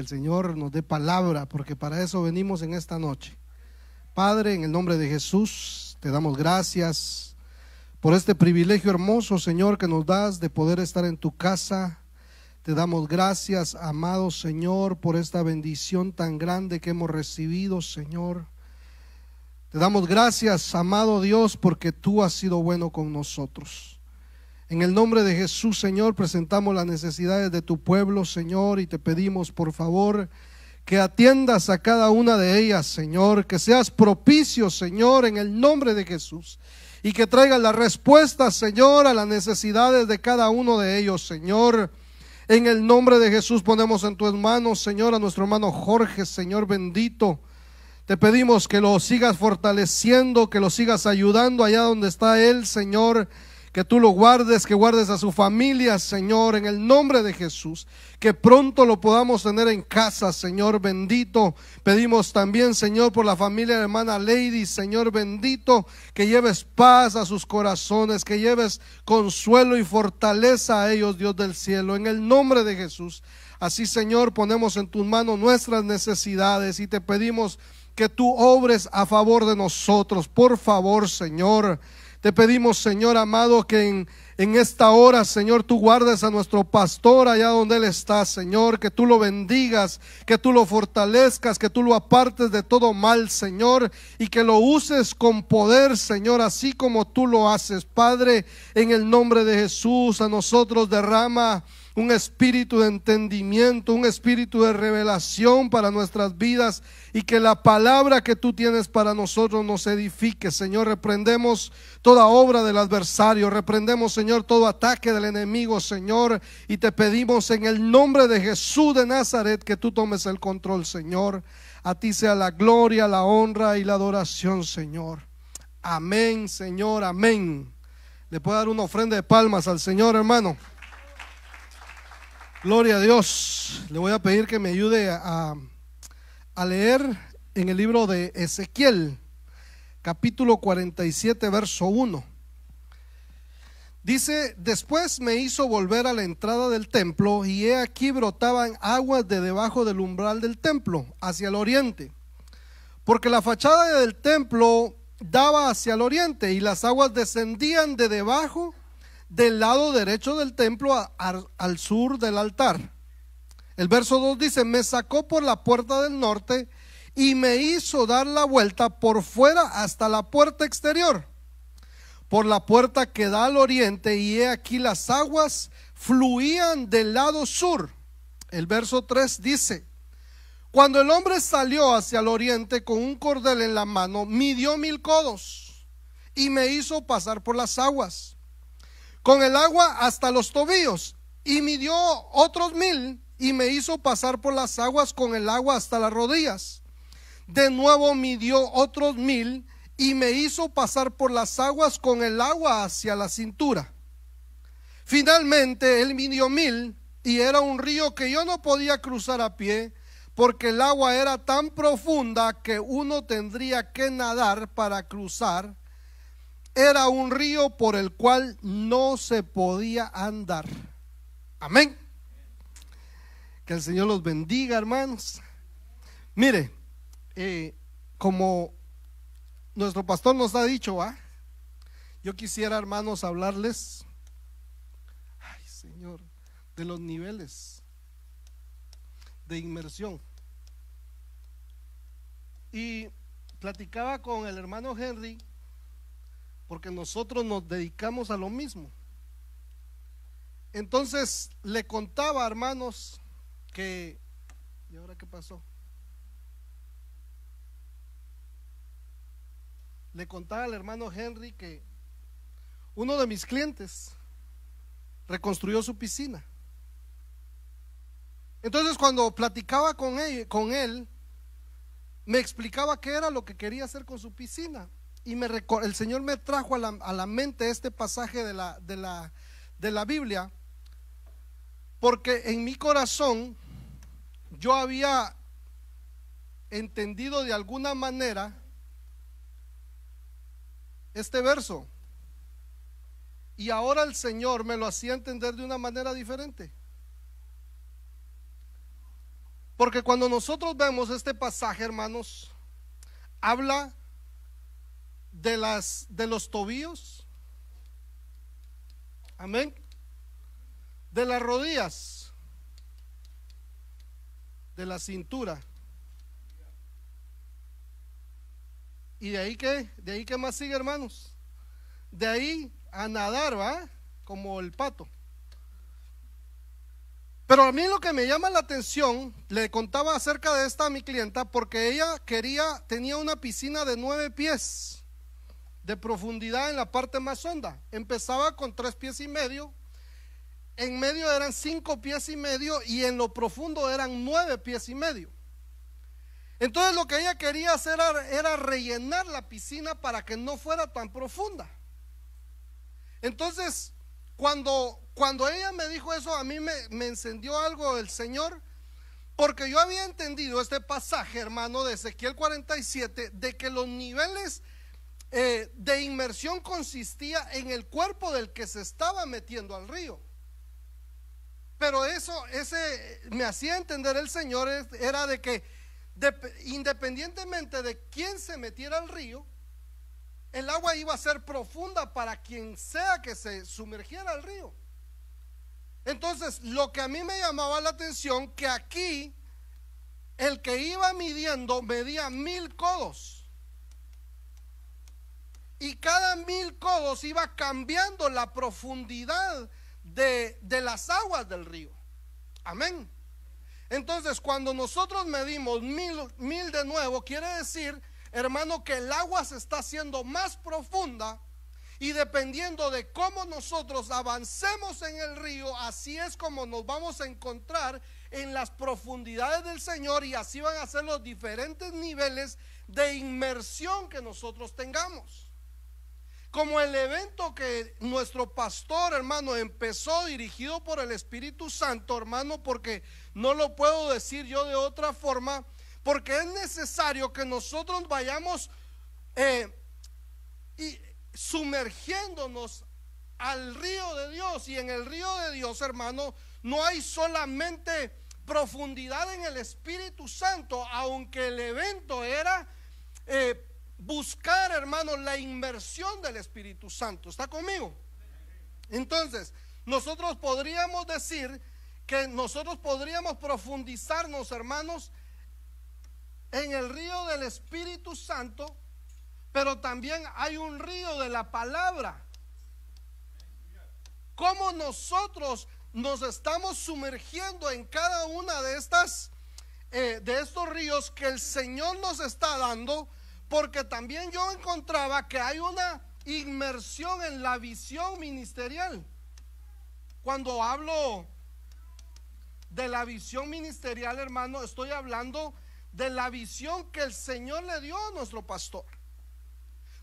el Señor nos dé palabra, porque para eso venimos en esta noche. Padre, en el nombre de Jesús, te damos gracias por este privilegio hermoso, Señor, que nos das de poder estar en tu casa. Te damos gracias, amado Señor, por esta bendición tan grande que hemos recibido, Señor. Te damos gracias, amado Dios, porque tú has sido bueno con nosotros. En el nombre de Jesús, Señor, presentamos las necesidades de tu pueblo, Señor, y te pedimos, por favor, que atiendas a cada una de ellas, Señor, que seas propicio, Señor, en el nombre de Jesús, y que traigas la respuesta, Señor, a las necesidades de cada uno de ellos, Señor. En el nombre de Jesús ponemos en tus manos, Señor, a nuestro hermano Jorge, Señor bendito. Te pedimos que lo sigas fortaleciendo, que lo sigas ayudando allá donde está él, Señor. Que tú lo guardes, que guardes a su familia, Señor, en el nombre de Jesús. Que pronto lo podamos tener en casa, Señor bendito. Pedimos también, Señor, por la familia de la hermana Lady, Señor bendito, que lleves paz a sus corazones, que lleves consuelo y fortaleza a ellos, Dios del cielo, en el nombre de Jesús. Así, Señor, ponemos en tus manos nuestras necesidades y te pedimos que tú obres a favor de nosotros. Por favor, Señor, te pedimos, Señor amado, que en esta hora, Señor, tú guardes a nuestro pastor allá donde él está, Señor, que tú lo bendigas, que tú lo fortalezcas, que tú lo apartes de todo mal, Señor, y que lo uses con poder, Señor, así como tú lo haces, Padre, en el nombre de Jesús. A nosotros derrama un espíritu de entendimiento, un espíritu de revelación para nuestras vidas, y que la palabra que tú tienes para nosotros nos edifique, Señor. Reprendemos toda obra del adversario, reprendemos, Señor, todo ataque del enemigo, Señor, y te pedimos en el nombre de Jesús de Nazaret que tú tomes el control, Señor. A ti sea la gloria, la honra y la adoración, Señor. Amén, Señor, amén. Le puedo dar una ofrenda de palmas al Señor, hermano. Gloria a Dios. Le voy a pedir que me ayude a leer en el libro de Ezequiel, capítulo 47, verso 1. Dice: después me hizo volver a la entrada del templo, y he aquí brotaban aguas de debajo del umbral del templo hacia el oriente, porque la fachada del templo daba hacia el oriente, y las aguas descendían de debajo del lado derecho del templo al sur del altar. El verso 2 dice: me sacó por la puerta del norte y me hizo dar la vuelta por fuera hasta la puerta exterior, por la puerta que da al oriente, y he aquí las aguas fluían del lado sur. El verso 3 dice: cuando el hombre salió hacia el oriente con un cordel en la mano, midió 1000 codos y me hizo pasar por las aguas con el agua hasta los tobillos, y midió otros 1000 y me hizo pasar por las aguas con el agua hasta las rodillas. De nuevo midió otros 1000 y me hizo pasar por las aguas con el agua hacia la cintura. Finalmente él midió 1000, y era un río que yo no podía cruzar a pie, porque el agua era tan profunda que uno tendría que nadar para cruzar. Era un río por el cual no se podía andar. Amén. Que el Señor los bendiga, hermanos. Mire, como nuestro pastor nos ha dicho, yo quisiera, hermanos, hablarles, ay Señor, de los niveles de inmersión. Y platicaba con el hermano Henry, porque nosotros nos dedicamos a lo mismo. Entonces le contaba, hermanos, que ¿y ahora qué pasó? Le contaba al hermano Henry que uno de mis clientes reconstruyó su piscina. Entonces cuando platicaba con él, me explicaba qué era lo que quería hacer con su piscina. Y el Señor me trajo a la mente este pasaje de la Biblia, porque en mi corazón yo había entendido de alguna manera este verso, y ahora el Señor me lo hacía entender de una manera diferente. Porque cuando nosotros vemos este pasaje, hermanos, habla de los tobillos, amén, de las rodillas, de la cintura. ¿Y de ahí qué? ¿De ahí qué más sigue, hermanos? De ahí a nadar, ¿va? Como el pato. Pero a mí lo que me llama la atención, le contaba acerca de esta a mi clienta, porque ella tenía una piscina de 9 pies de profundidad en la parte más honda. Empezaba con 3 pies y medio, en medio eran 5 pies y medio y en lo profundo eran 9 pies y medio. Entonces lo que ella quería hacer era rellenar la piscina para que no fuera tan profunda. Entonces cuando ella me dijo eso, a mí me encendió algo el Señor, porque yo había entendido este pasaje, hermano, de Ezequiel 47, de que los niveles de inmersión consistía en el cuerpo del que se estaba metiendo al río. Pero ese me hacía entender el Señor, era de que independientemente de quién se metiera al río, el agua iba a ser profunda para quien sea que se sumergiera al río. Entonces, lo que a mí me llamaba la atención, que aquí el que iba midiendo medía 1000 codos, y cada 1000 codos iba cambiando la profundidad de las aguas del río. Amén. Entonces, cuando nosotros medimos 1000 de nuevo, quiere decir, hermano, que el agua se está haciendo más profunda, y dependiendo de cómo nosotros avancemos en el río, así es como nos vamos a encontrar en las profundidades del Señor, y así van a ser los diferentes niveles de inmersión que nosotros tengamos. Como el evento que nuestro pastor, hermano, empezó, dirigido por el Espíritu Santo, hermano, porque no lo puedo decir yo de otra forma, porque es necesario que nosotros vayamos y sumergiéndonos al río de Dios. Y en el río de Dios, hermano, no hay solamente profundidad en el Espíritu Santo, aunque el evento era buscar, hermano, la inmersión del Espíritu Santo. ¿Está conmigo? Entonces, nosotros podríamos decir que nosotros podríamos profundizarnos, hermanos, en el río del Espíritu Santo, pero también hay un río de la palabra. ¿Cómo nosotros nos estamos sumergiendo en cada una de estos ríos que el Señor nos está dando? Porque también yo encontraba que hay una inmersión en la visión ministerial. Cuando hablo de la visión ministerial, hermano, estoy hablando de la visión que el Señor le dio a nuestro pastor.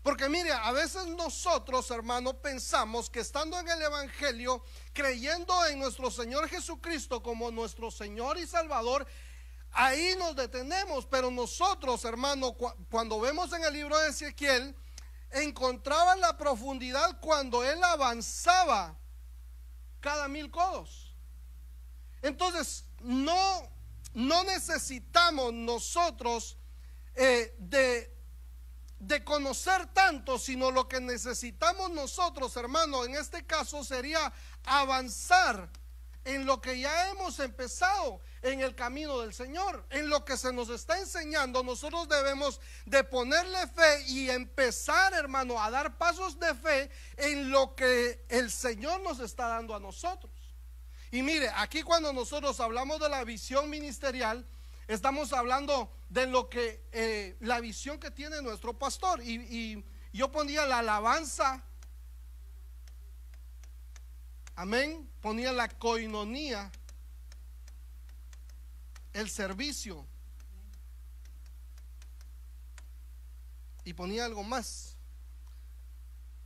Porque mire, a veces nosotros, hermano, pensamos que estando en el Evangelio, creyendo en nuestro Señor Jesucristo como nuestro Señor y Salvador, ahí nos detenemos. Pero nosotros, hermano, cuando vemos en el libro de Ezequiel, encontraba la profundidad cuando él avanzaba cada 1000 codos. Entonces, no necesitamos nosotros de conocer tanto, sino lo que necesitamos nosotros, hermano, en este caso sería avanzar en lo que ya hemos empezado en el camino del Señor, en lo que se nos está enseñando. Nosotros debemos de ponerle fe y empezar, hermano, a dar pasos de fe en lo que el Señor nos está dando a nosotros. Y mire, aquí cuando nosotros hablamos de la visión ministerial, estamos hablando de lo que la visión que tiene nuestro pastor. Y yo ponía la alabanza, amén, ponía la coinonía, el servicio, y ponía algo más.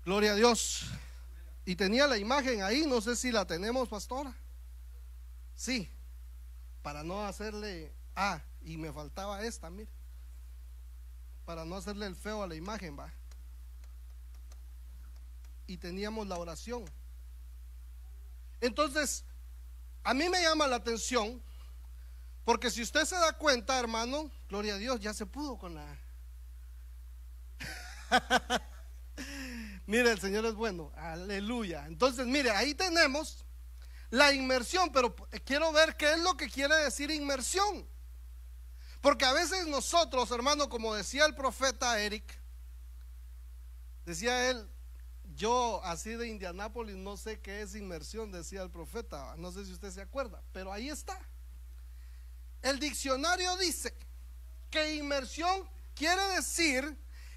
Gloria a Dios. Y tenía la imagen ahí, no sé si la tenemos, pastora. Sí, para no hacerle y me faltaba esta, mire, para no hacerle el feo a la imagen, va. Y teníamos la oración. Entonces, a mí me llama la atención, Porque si usted se da cuenta, hermano, gloria a Dios, ya se pudo con la... Mire, el Señor es bueno, aleluya. Entonces, mire, ahí tenemos la inmersión, pero quiero ver qué es lo que quiere decir inmersión. Porque a veces nosotros, hermano, como decía el profeta Eric, decía él, yo así de Indianápolis no sé qué es inmersión, decía el profeta, no sé si usted se acuerda, pero ahí está. El diccionario dice que inmersión quiere decir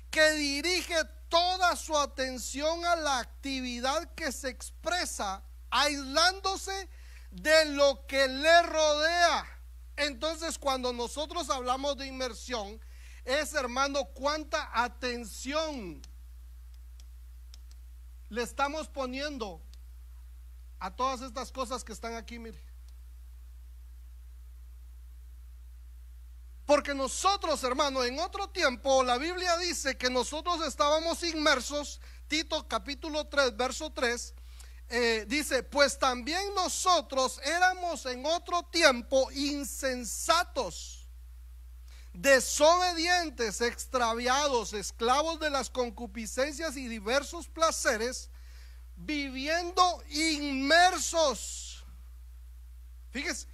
que dirige toda su atención a la actividad que se expresa, aislándose de lo que le rodea. Entonces, cuando nosotros hablamos de inmersión, es, hermano, cuánta atención le estamos poniendo a todas estas cosas que están aquí, mire. Porque nosotros, hermano, en otro tiempo la Biblia dice que nosotros estábamos inmersos. Tito capítulo 3 verso 3 dice, pues también nosotros éramos en otro tiempo insensatos, desobedientes, extraviados, esclavos de las concupiscencias y diversos placeres, viviendo inmersos, fíjese,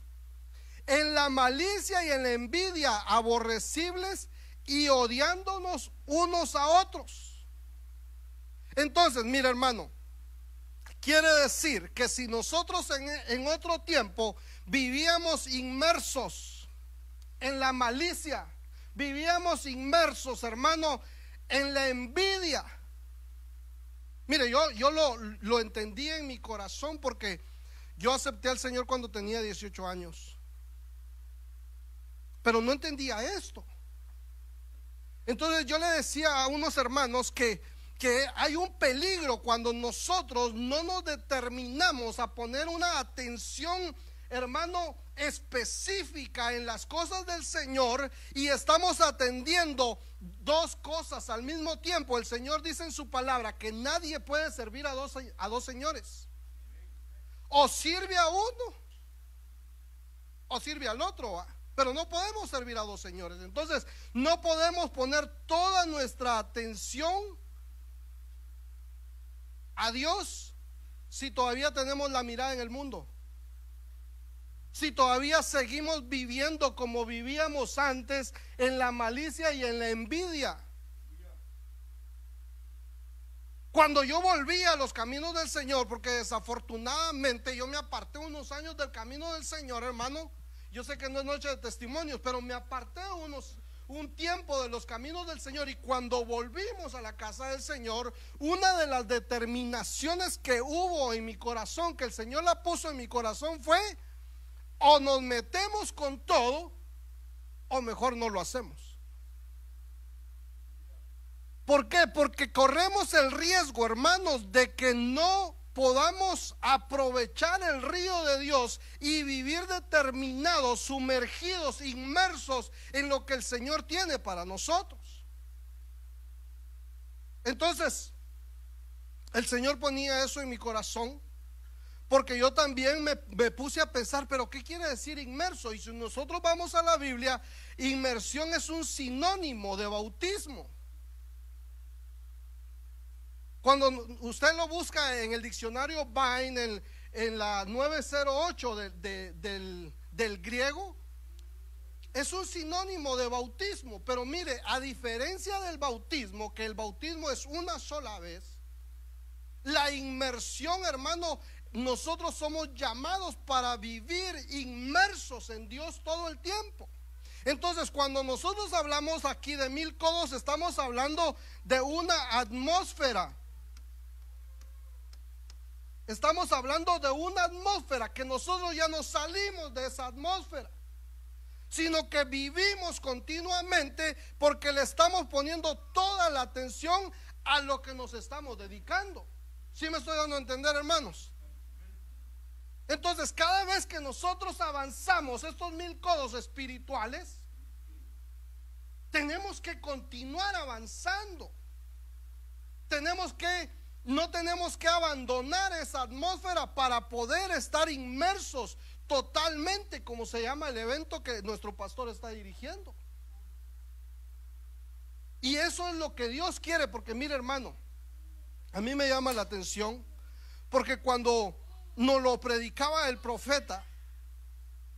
en la malicia y en la envidia, aborrecibles y odiándonos unos a otros. Entonces, mira, hermano, quiere decir que si nosotros en otro tiempo vivíamos inmersos en la malicia, vivíamos inmersos, hermano, en la envidia. Mire, yo lo entendí en mi corazón porque yo acepté al Señor cuando tenía 18 años. Pero no entendía esto. Entonces yo le decía a unos hermanos que hay un peligro cuando nosotros no nos determinamos a poner una atención, hermano, específica en las cosas del Señor y estamos atendiendo dos cosas al mismo tiempo. El Señor dice en su palabra que nadie puede servir a dos señores. O sirve a uno o sirve al otro, pero no podemos servir a dos señores. Entonces no podemos poner toda nuestra atención a Dios si todavía tenemos la mirada en el mundo, si todavía seguimos viviendo como vivíamos antes, en la malicia y en la envidia. Cuando yo volví a los caminos del Señor, porque desafortunadamente yo me aparté unos años del camino del Señor, hermano. Yo sé que no es noche de testimonios, pero me aparté un tiempo de los caminos del Señor. Y cuando volvimos a la casa del Señor, una de las determinaciones que hubo en mi corazón, que el Señor la puso en mi corazón, fue: o nos metemos con todo, o mejor no lo hacemos. ¿Por qué? Porque corremos el riesgo, hermanos, de que no podamos aprovechar el río de Dios y vivir determinados, sumergidos, inmersos en lo que el Señor tiene para nosotros. Entonces, el Señor ponía eso en mi corazón, porque yo también me puse a pensar, pero ¿qué quiere decir inmerso? Y si nosotros vamos a la Biblia, inmersión es un sinónimo de bautismo. Cuando usted lo busca en el diccionario Vine, en la 908 del griego, es un sinónimo de bautismo. Pero mire, a diferencia del bautismo, que el bautismo es una sola vez, la inmersión, hermano, nosotros somos llamados para vivir inmersos en Dios todo el tiempo. Entonces, cuando nosotros hablamos aquí de 1000 codos, estamos hablando de una atmósfera. Estamos hablando de una atmósfera que nosotros ya no salimos de esa atmósfera, sino que vivimos continuamente porque le estamos poniendo toda la atención a lo que nos estamos dedicando. ¿Sí me estoy dando a entender, hermanos? Entonces, cada vez que nosotros avanzamos estos 1000 codos espirituales, tenemos que continuar avanzando. No tenemos que abandonar esa atmósfera para poder estar inmersos totalmente como se llama el evento que nuestro pastor está dirigiendo. Y eso es lo que Dios quiere, porque mire, hermano, a mí me llama la atención, porque cuando nos lo predicaba el profeta,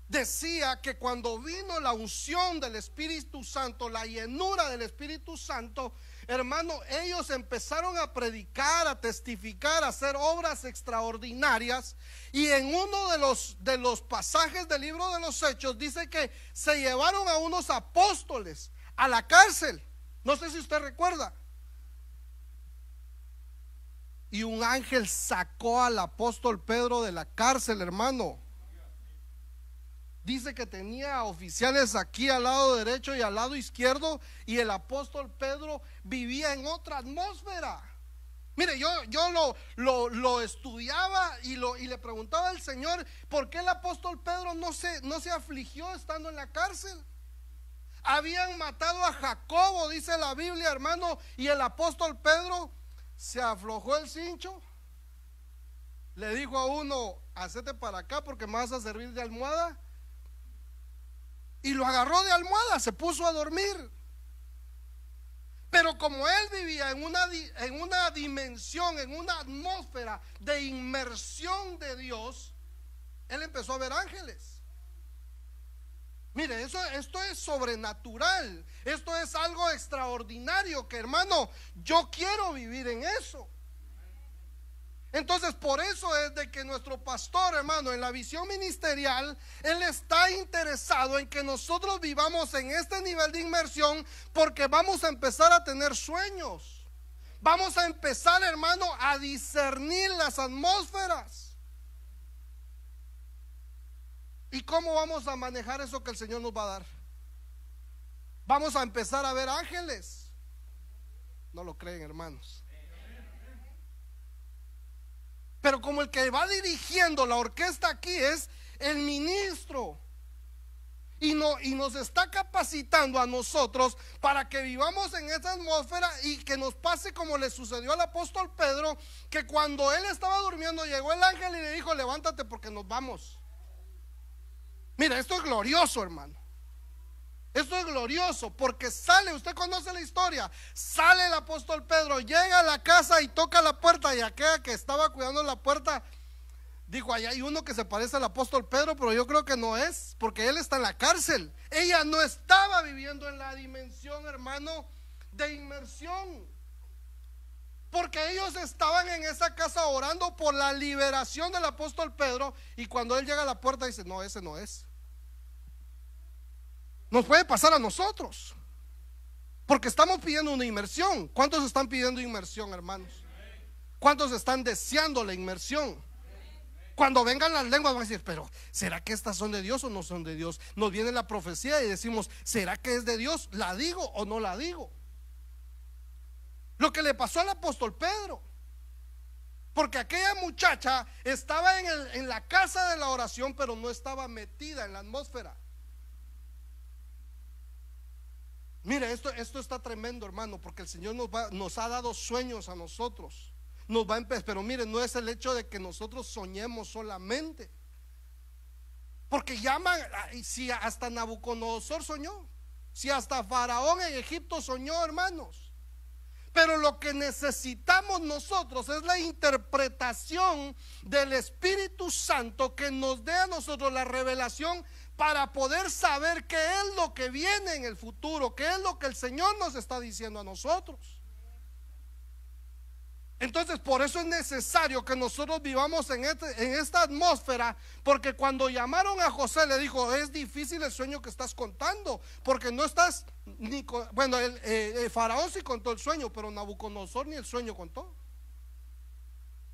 decía que cuando vino la unción del Espíritu Santo, la llenura del Espíritu Santo, hermano, ellos empezaron a predicar, a testificar, a hacer obras extraordinarias. Y en uno de los pasajes del libro de los Hechos dice que se llevaron a unos apóstoles a la cárcel. No sé si usted recuerda. Y un ángel sacó al apóstol Pedro de la cárcel, hermano. Dice que tenía oficiales aquí al lado derecho y al lado izquierdo, y el apóstol Pedro vivía en otra atmósfera. Mire, yo lo estudiaba y le preguntaba al Señor, ¿por qué el apóstol Pedro no se afligió estando en la cárcel? Habían matado a Jacobo, dice la Biblia, hermano, y el apóstol Pedro se aflojó el cincho, le dijo a uno, hacete para acá porque me vas a servir de almohada, y lo agarró de almohada, se puso a dormir. Pero como él vivía en una dimensión, en una atmósfera de inmersión de Dios, él empezó a ver ángeles. Mire, esto es sobrenatural, esto es algo extraordinario que, hermano, yo quiero vivir en eso. Entonces, por eso es de que nuestro pastor, hermano, en la visión ministerial, él está interesado en que nosotros vivamos en este nivel de inmersión, porque vamos a empezar a tener sueños. Vamos a empezar, hermano, a discernir las atmósferas. ¿Y cómo vamos a manejar eso que el Señor nos va a dar? Vamos a empezar a ver ángeles. No lo creen, hermanos. Pero como el que va dirigiendo la orquesta aquí es el ministro, y nos está capacitando a nosotros para que vivamos en esa atmósfera y que nos pase como le sucedió al apóstol Pedro, que cuando él estaba durmiendo llegó el ángel y le dijo, levántate porque nos vamos. Mira, esto es glorioso, hermano. Esto es glorioso porque sale, usted conoce la historia, sale el apóstol Pedro, llega a la casa y toca la puerta, y aquella que estaba cuidando la puerta dijo, allá hay uno que se parece al apóstol Pedro, pero yo creo que no es, porque él está en la cárcel. Ella no estaba viviendo en la dimensión, hermano, de inmersión, porque ellos estaban en esa casa orando por la liberación del apóstol Pedro, y cuando él llega a la puerta dice, no, ese no es. Nos puede pasar a nosotros, porque estamos pidiendo una inmersión. ¿Cuántos están pidiendo inmersión, hermanos? ¿Cuántos están deseando la inmersión? Cuando vengan las lenguas van a decir, pero ¿será que estas son de Dios o no son de Dios? Nos viene la profecía y decimos, ¿será que es de Dios? ¿La digo o no la digo? Lo que le pasó al apóstol Pedro, porque aquella muchacha estaba en la casa de la oración, pero no estaba metida en la atmósfera. Mire, esto está tremendo, hermano, porque el Señor nos ha dado sueños a nosotros. Nos va a empezar, pero mire, no es el hecho de que nosotros soñemos solamente, porque llaman, si hasta Nabucodonosor soñó, si hasta Faraón en Egipto soñó, hermanos. Pero lo que necesitamos nosotros es la interpretación del Espíritu Santo, que nos dé a nosotros la revelación para poder saber qué es lo que viene en el futuro, qué es lo que el Señor nos está diciendo a nosotros. Entonces, por eso es necesario que nosotros vivamos en esta atmósfera, porque cuando llamaron a José le dijo, es difícil el sueño que estás contando, porque no estás ni con, bueno, el Faraón sí contó el sueño, pero Nabucodonosor ni el sueño contó.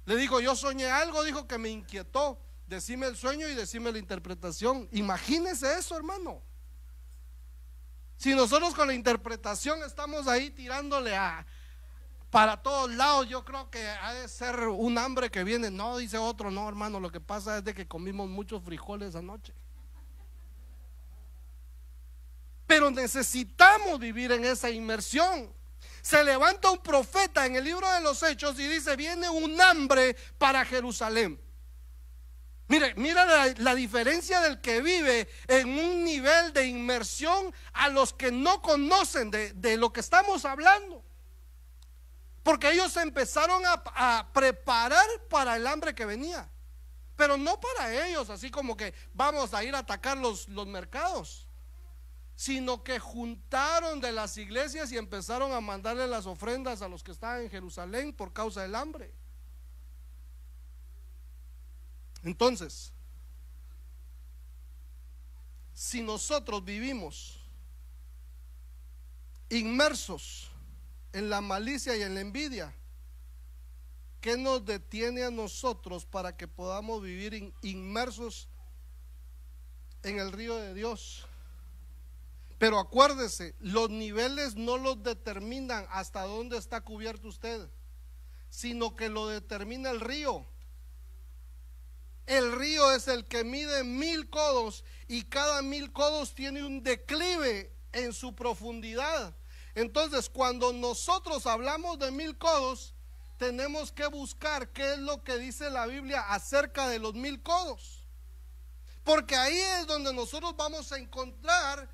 Le dijo, yo soñé algo, dijo, que me inquietó. Decime el sueño y decime la interpretación. Imagínese eso, hermano. Si nosotros con la interpretación estamos ahí tirándole para todos lados, yo creo que ha de ser un hambre que viene. No, dice otro, no, hermano, lo que pasa es de que comimos muchos frijoles anoche. Pero necesitamos vivir en esa inmersión. Se levanta un profeta en el libro de los Hechos y dice, viene un hambre para Jerusalén. Mira la diferencia del que vive en un nivel de inmersión a los que no conocen de lo que estamos hablando. Porque ellos empezaron a preparar para el hambre que venía. Pero no para ellos, así como que vamos a ir a atacar los mercados, sino que juntaron de las iglesias y empezaron a mandarle las ofrendas a los que estaban en Jerusalén por causa del hambre. Entonces, si nosotros vivimos inmersos en la malicia y en la envidia, ¿qué nos detiene a nosotros para que podamos vivir inmersos en el río de Dios? Pero acuérdese, los niveles no los determinan hasta dónde está cubierto usted, sino que lo determina el río. El río es el que mide 1000 codos y cada 1000 codos tiene un declive en su profundidad. Entonces, cuando nosotros hablamos de 1000 codos, tenemos que buscar qué es lo que dice la Biblia acerca de los 1000 codos, porque ahí es donde nosotros vamos a encontrar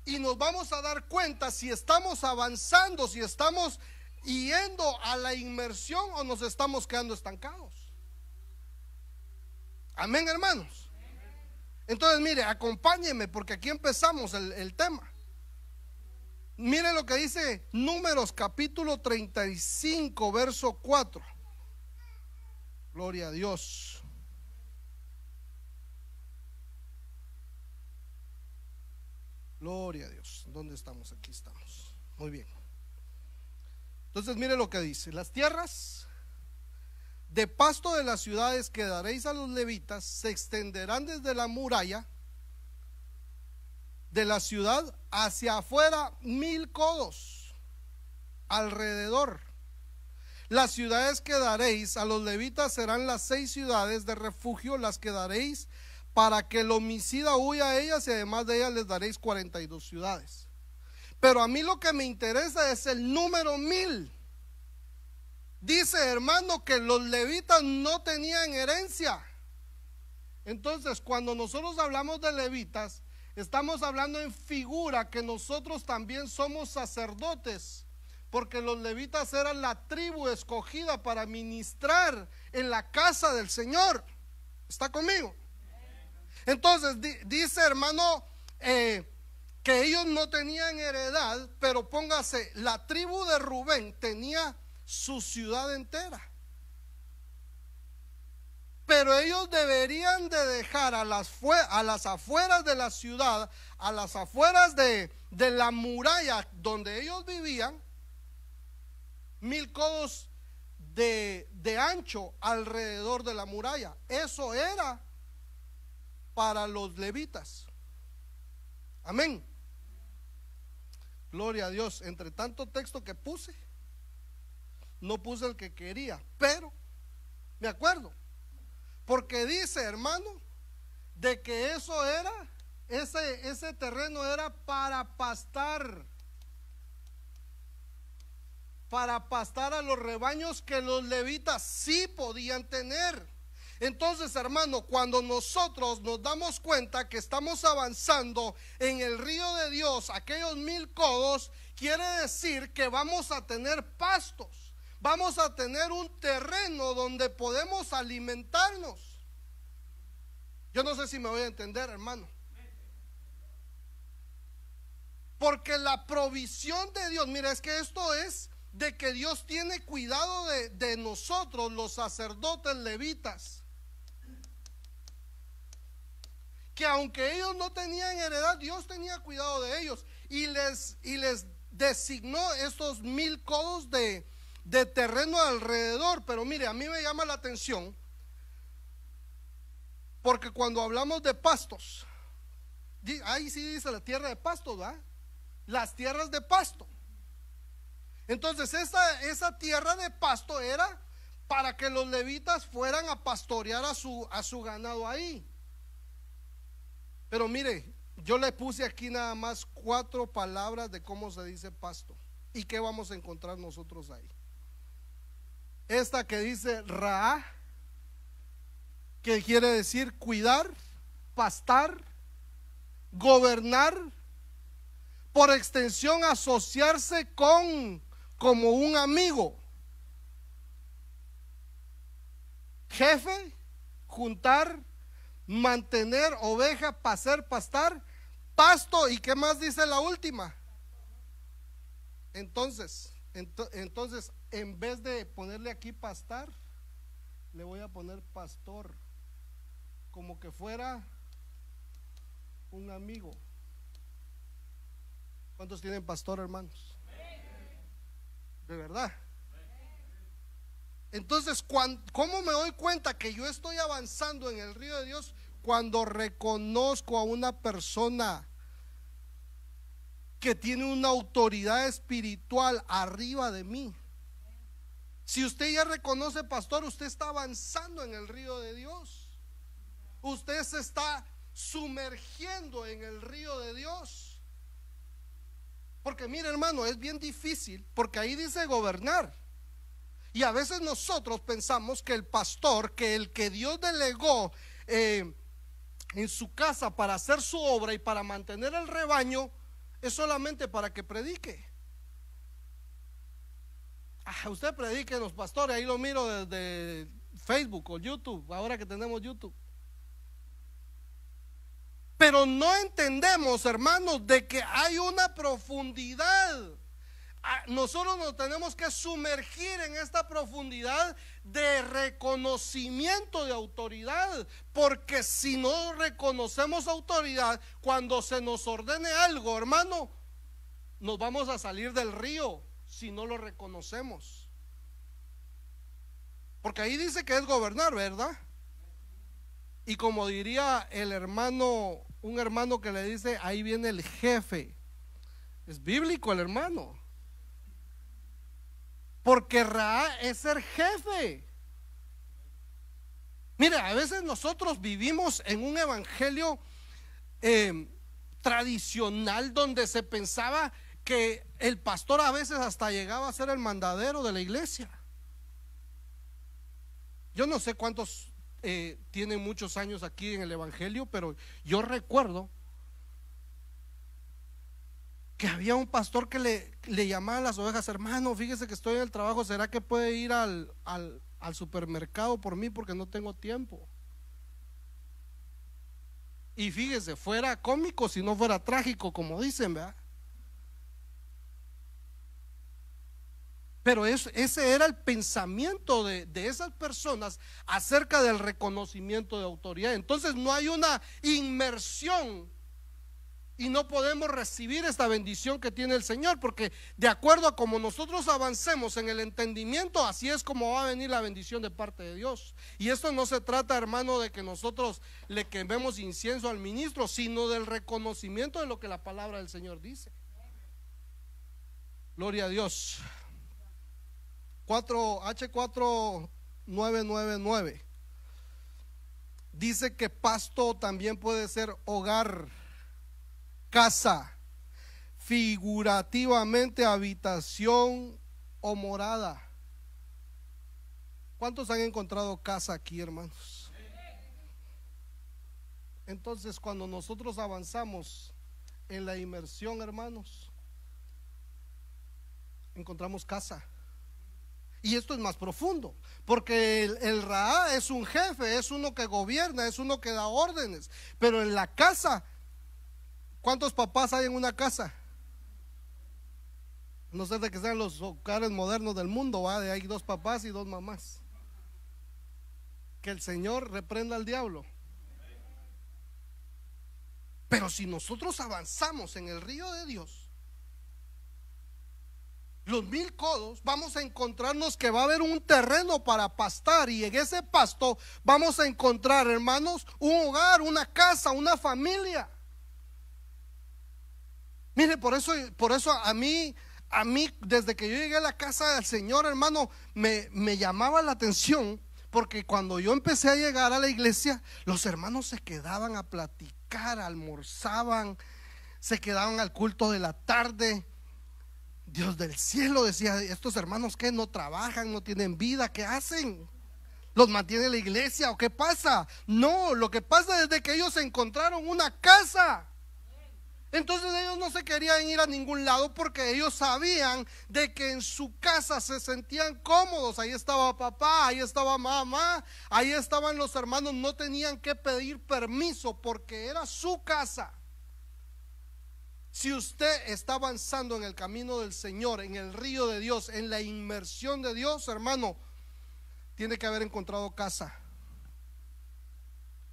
y nos vamos a dar cuenta si estamos avanzando, si estamos yendo a la inmersión o nos estamos quedando estancados. Amén, hermanos. Entonces, mire, acompáñenme porque aquí empezamos el tema. Mire lo que dice Números capítulo 35 verso 4. Gloria a Dios. Gloria a Dios. ¿Dónde estamos? Aquí estamos. Muy bien. Entonces mire lo que dice: las tierras de pasto de las ciudades que daréis a los levitas se extenderán desde la muralla de la ciudad hacia afuera 1000 codos alrededor. Las ciudades que daréis a los levitas serán las 6 ciudades de refugio, las que daréis para que el homicida huya a ellas, y además de ellas les daréis 42 ciudades. Pero a mí lo que me interesa es el número 1000. Dice, hermano, que los levitas no tenían herencia. Entonces, cuando nosotros hablamos de levitas, estamos hablando en figura que nosotros también somos sacerdotes, porque los levitas eran la tribu escogida para ministrar en la casa del Señor. ¿Está conmigo? Entonces dice, hermano, que ellos no tenían heredad, pero póngase, la tribu de Rubén tenía su ciudad entera. Pero ellos deberían de dejar a las afueras de la ciudad, a las afueras de la muralla donde ellos vivían, 1000 codos de ancho alrededor de la muralla. Eso era para los levitas. Amén. Gloria a Dios. Entre tanto texto que puse, no puse el que quería, pero me acuerdo. Porque dice, hermano, de que eso era, ese terreno era para pastar a los rebaños que los levitas sí podían tener. Entonces, hermano, cuando nosotros nos damos cuenta que estamos avanzando en el río de Dios, aquellos 1000 codos, quiere decir que vamos a tener pastos. Vamos a tener un terreno donde podemos alimentarnos. Yo no sé si me voy a entender, hermano. Porque la provisión de Dios, mira, es que esto es de que Dios tiene cuidado de nosotros, los sacerdotes levitas. Que aunque ellos no tenían heredad, Dios tenía cuidado de ellos y les designó estos 1000 codos de terreno alrededor. Pero mire, a mí me llama la atención porque cuando hablamos de pastos, ahí sí dice la tierra de pastos, ¿verdad? Las tierras de pasto. Entonces esa tierra de pasto era para que los levitas fueran a pastorear a su ganado ahí. Pero mire, yo le puse aquí nada más 4 palabras de cómo se dice pasto y qué vamos a encontrar nosotros ahí. Esta que dice Ra, que quiere decir cuidar, pastar, gobernar, por extensión asociarse con, como un amigo. Jefe, juntar, mantener, oveja, pastar, pasto, ¿y qué más dice la última? Entonces, en vez de ponerle aquí pastar, le voy a poner pastor, como que fuera un amigo. ¿Cuántos tienen pastor, hermanos? De verdad. Entonces, ¿cómo me doy cuenta que yo estoy avanzando en el río de Dios? Cuando reconozco a una persona que tiene una autoridad espiritual arriba de mí. Si usted ya reconoce, pastor, usted está avanzando en el río de Dios. Usted se está sumergiendo en el río de Dios. Porque mire, hermano, es bien difícil, porque ahí dice gobernar. Y a veces nosotros pensamos que el pastor, que el que Dios delegó en su casa para hacer su obra y para mantener el rebaño, es solamente para que predique. Usted predique, los pastores, ahí lo miro desde Facebook o YouTube, ahora que tenemos YouTube. Pero no entendemos, hermanos, de que hay una profundidad. Nosotros nos tenemos que sumergir en esta profundidad de reconocimiento de autoridad, porque si no reconocemos autoridad, cuando se nos ordene algo, hermano, nos vamos a salir del río si no lo reconocemos. Porque ahí dice que es gobernar, ¿verdad? Y como diría el hermano, un hermano que le dice, ahí viene el jefe. Es bíblico el hermano. Porque Ra es ser jefe. Mire, a veces nosotros vivimos en un evangelio tradicional donde se pensaba que el pastor a veces hasta llegaba a ser el mandadero de la iglesia. Yo no sé cuántos tienen muchos años aquí en el evangelio, pero yo recuerdo que había un pastor que le llamaba a las ovejas: hermano, fíjese que estoy en el trabajo, ¿será que puede ir al supermercado por mí porque no tengo tiempo? Y fíjese, fuera cómico si no fuera trágico, como dicen, ¿verdad? Pero ese era el pensamiento de esas personas acerca del reconocimiento de autoridad. Entonces no hay una inmersión y no podemos recibir esta bendición que tiene el Señor, porque de acuerdo a como nosotros avancemos en el entendimiento, así es como va a venir la bendición de parte de Dios. Y esto no se trata, hermano, de que nosotros le quememos incienso al ministro, sino del reconocimiento de lo que la palabra del Señor dice. Gloria a Dios. H4999 dice que pasto también puede ser hogar, casa, figurativamente habitación o morada. ¿Cuántos han encontrado casa aquí, hermanos? Entonces, cuando nosotros avanzamos en la inmersión, hermanos, encontramos casa. Y esto es más profundo, porque el Ra es un jefe, es uno que gobierna, es uno que da órdenes. Pero en la casa, ¿cuántos papás hay en una casa? No sé de que sean los hogares modernos del mundo, ¿va? Hay 2 papás y 2 mamás. Que el Señor reprenda al diablo. Pero si nosotros avanzamos en el río de Dios, los 1000 codos, vamos a encontrarnos que va a haber un terreno para pastar, y en ese pasto vamos a encontrar, hermanos, un hogar, una casa, una familia. Mire, por eso a mí desde que yo llegué a la casa del Señor, hermano, me llamaba la atención, porque cuando yo empecé a llegar a la iglesia, los hermanos se quedaban a platicar, almorzaban, se quedaban al culto de la tarde. Dios del cielo, decía, estos hermanos que no trabajan, no tienen vida, ¿qué hacen? ¿Los mantiene la iglesia o qué pasa? No, lo que pasa es de que ellos encontraron una casa. Entonces ellos no se querían ir a ningún lado porque ellos sabían de que en su casa se sentían cómodos. Ahí estaba papá, ahí estaba mamá, ahí estaban los hermanos. No tenían que pedir permiso porque era su casa. Si usted está avanzando en el camino del Señor, en el río de Dios, en la inmersión de Dios, hermano, tiene que haber encontrado casa.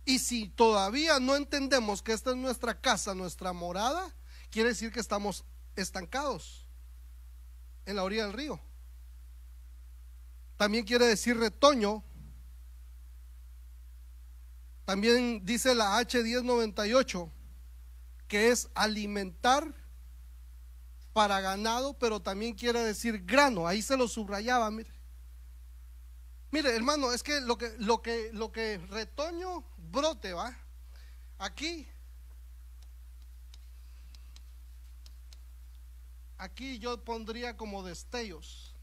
Y si todavía no entendemos que esta es nuestra casa, nuestra morada, quiere decir que estamos estancados en la orilla del río. También quiere decir retoño. También dice la H1098 que es alimentar para ganado, pero también quiere decir grano. Ahí se lo subrayaba, mire. Mire, hermano, es que lo que retoño, brote, va. Aquí yo pondría como destellos.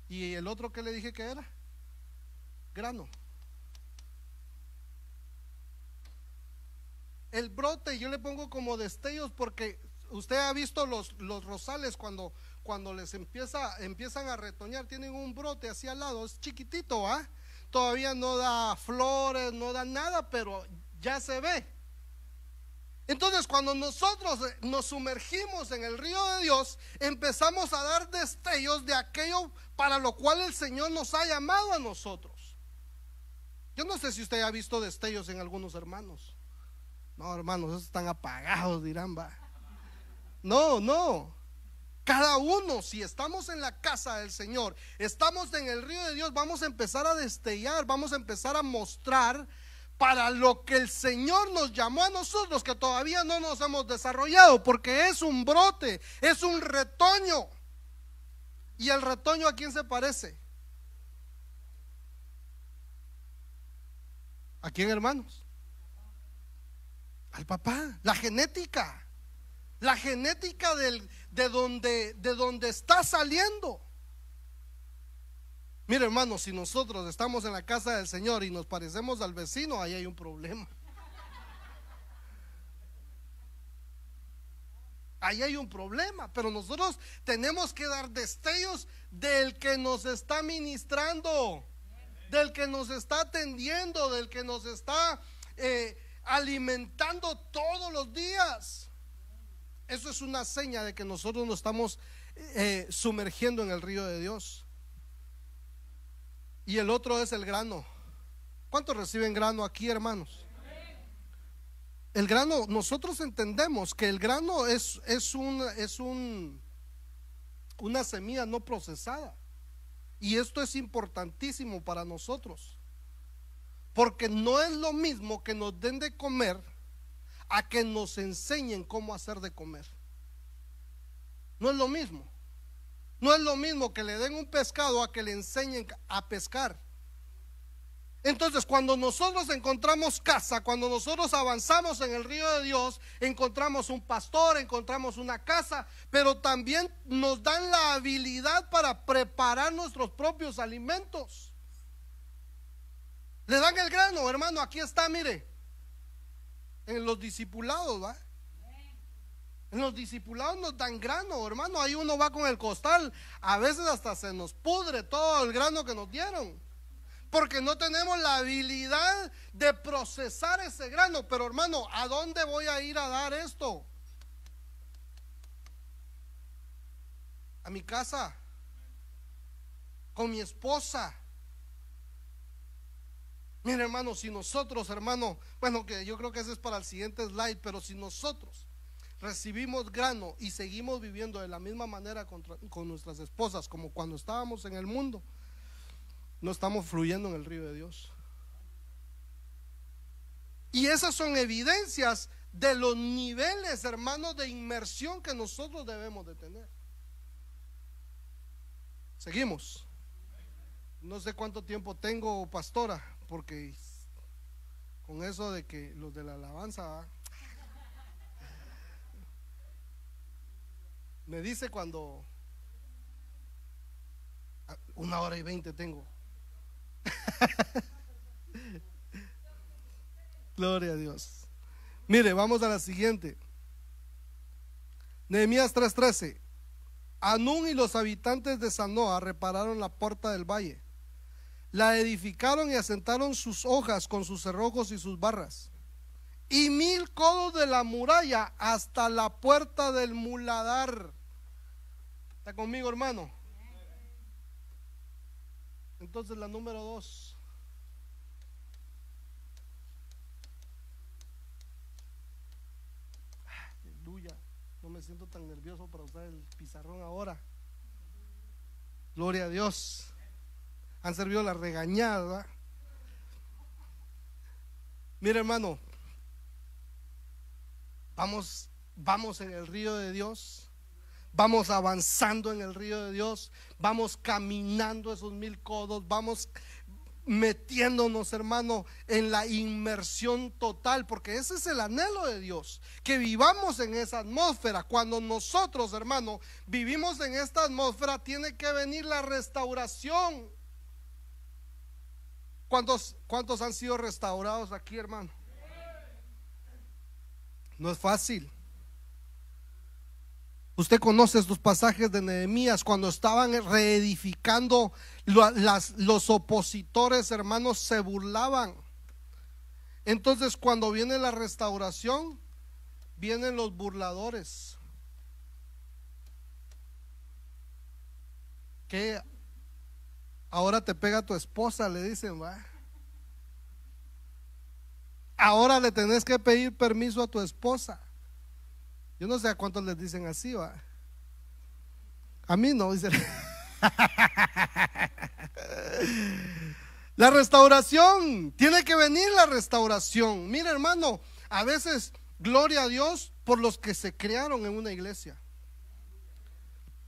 Y el otro que le dije que era grano. El brote yo le pongo como destellos porque usted ha visto los rosales cuando les empiezan a retoñar, tienen un brote hacia al lado, es chiquitito, ¿ah? Todavía no da flores, no da nada, pero ya se ve. Entonces cuando nosotros nos sumergimos en el río de Dios, empezamos a dar destellos de aquello para lo cual el Señor nos ha llamado a nosotros. Yo no sé si usted ha visto destellos en algunos hermanos. No, hermanos, esos están apagados, dirán, va. No. Cada uno, si estamos en la casa del Señor, estamos en el río de Dios, vamos a empezar a destellar, vamos a empezar a mostrar para lo que el Señor nos llamó a nosotros, que todavía no nos hemos desarrollado, porque es un brote, es un retoño. ¿Y el retoño a quién se parece? ¿A quién, hermanos? Al papá. La genética de donde está saliendo. Mire, hermano, si nosotros estamos en la casa del Señor y nos parecemos al vecino, ahí hay un problema. Ahí hay un problema, pero nosotros tenemos que dar destellos del que nos está ministrando, del que nos está atendiendo, del que nos está alimentando todos los días. Eso es una seña de que nosotros nos estamos sumergiendo en el río de Dios. Y el otro es el grano. ¿Cuántos reciben grano aquí, hermanos? El grano, nosotros entendemos que el grano es una semilla no procesada. Y esto es importantísimo para nosotros, porque no es lo mismo que nos den de comer a que nos enseñen cómo hacer de comer. No es lo mismo. No es lo mismo que le den un pescado a que le enseñen a pescar. Entonces, cuando nosotros encontramos casa, cuando nosotros avanzamos en el río de Dios, encontramos un pastor, encontramos una casa, pero también nos dan la habilidad para preparar nuestros propios alimentos. Le dan el grano, hermano, aquí está, mire. En los discipulados, ¿va? En los discipulados nos dan grano, hermano. Ahí uno va con el costal, a veces hasta se nos pudre todo el grano que nos dieron, porque no tenemos la habilidad de procesar ese grano. Pero, hermano, ¿a dónde voy a ir a dar esto? A mi casa, con mi esposa. Mira, hermano, si nosotros, hermano, bueno, que yo creo que ese es para el siguiente slide, pero si nosotros recibimos grano y seguimos viviendo de la misma manera con nuestras esposas como cuando estábamos en el mundo, no estamos fluyendo en el río de Dios. Y esas son evidencias de los niveles, hermanos, de inmersión que nosotros debemos de tener. Seguimos. No sé cuánto tiempo tengo, pastora, porque con eso de que los de la alabanza me dice cuando 1 hora y 20 tengo. Gloria a Dios. Mire, vamos a la siguiente. Nehemías 3:13. Anún y los habitantes de Sanoa repararon la puerta del valle, la edificaron y asentaron sus hojas con sus cerrojos y sus barras, y 1000 codos de la muralla hasta la puerta del muladar. ¿Está conmigo, hermano? Entonces la número 2. Aleluya. No me siento tan nervioso para usar el pizarrón ahora. Gloria a Dios. Han servido la regañada, ¿verdad? Mira, hermano, vamos en el río de Dios. Vamos avanzando en el río de Dios. Vamos caminando esos 1000 codos. Vamos metiéndonos, hermano, en la inmersión total, porque ese es el anhelo de Dios, que vivamos en esa atmósfera. Cuando nosotros, hermano, vivimos en esta atmósfera, tiene que venir la restauración. ¿Cuántos han sido restaurados aquí, hermano? No es fácil. Usted conoce estos pasajes de Nehemías, cuando estaban reedificando, los opositores, hermanos, se burlaban. Entonces, cuando viene la restauración, vienen los burladores. ¿Qué? Ahora te pega tu esposa, le dicen, va. Ahora le tenés que pedir permiso a tu esposa. Yo no sé a cuántos les dicen así, va. A mí no, dicen. La restauración, tiene que venir la restauración. Mira, hermano, a veces, gloria a Dios por los que se criaron en una iglesia.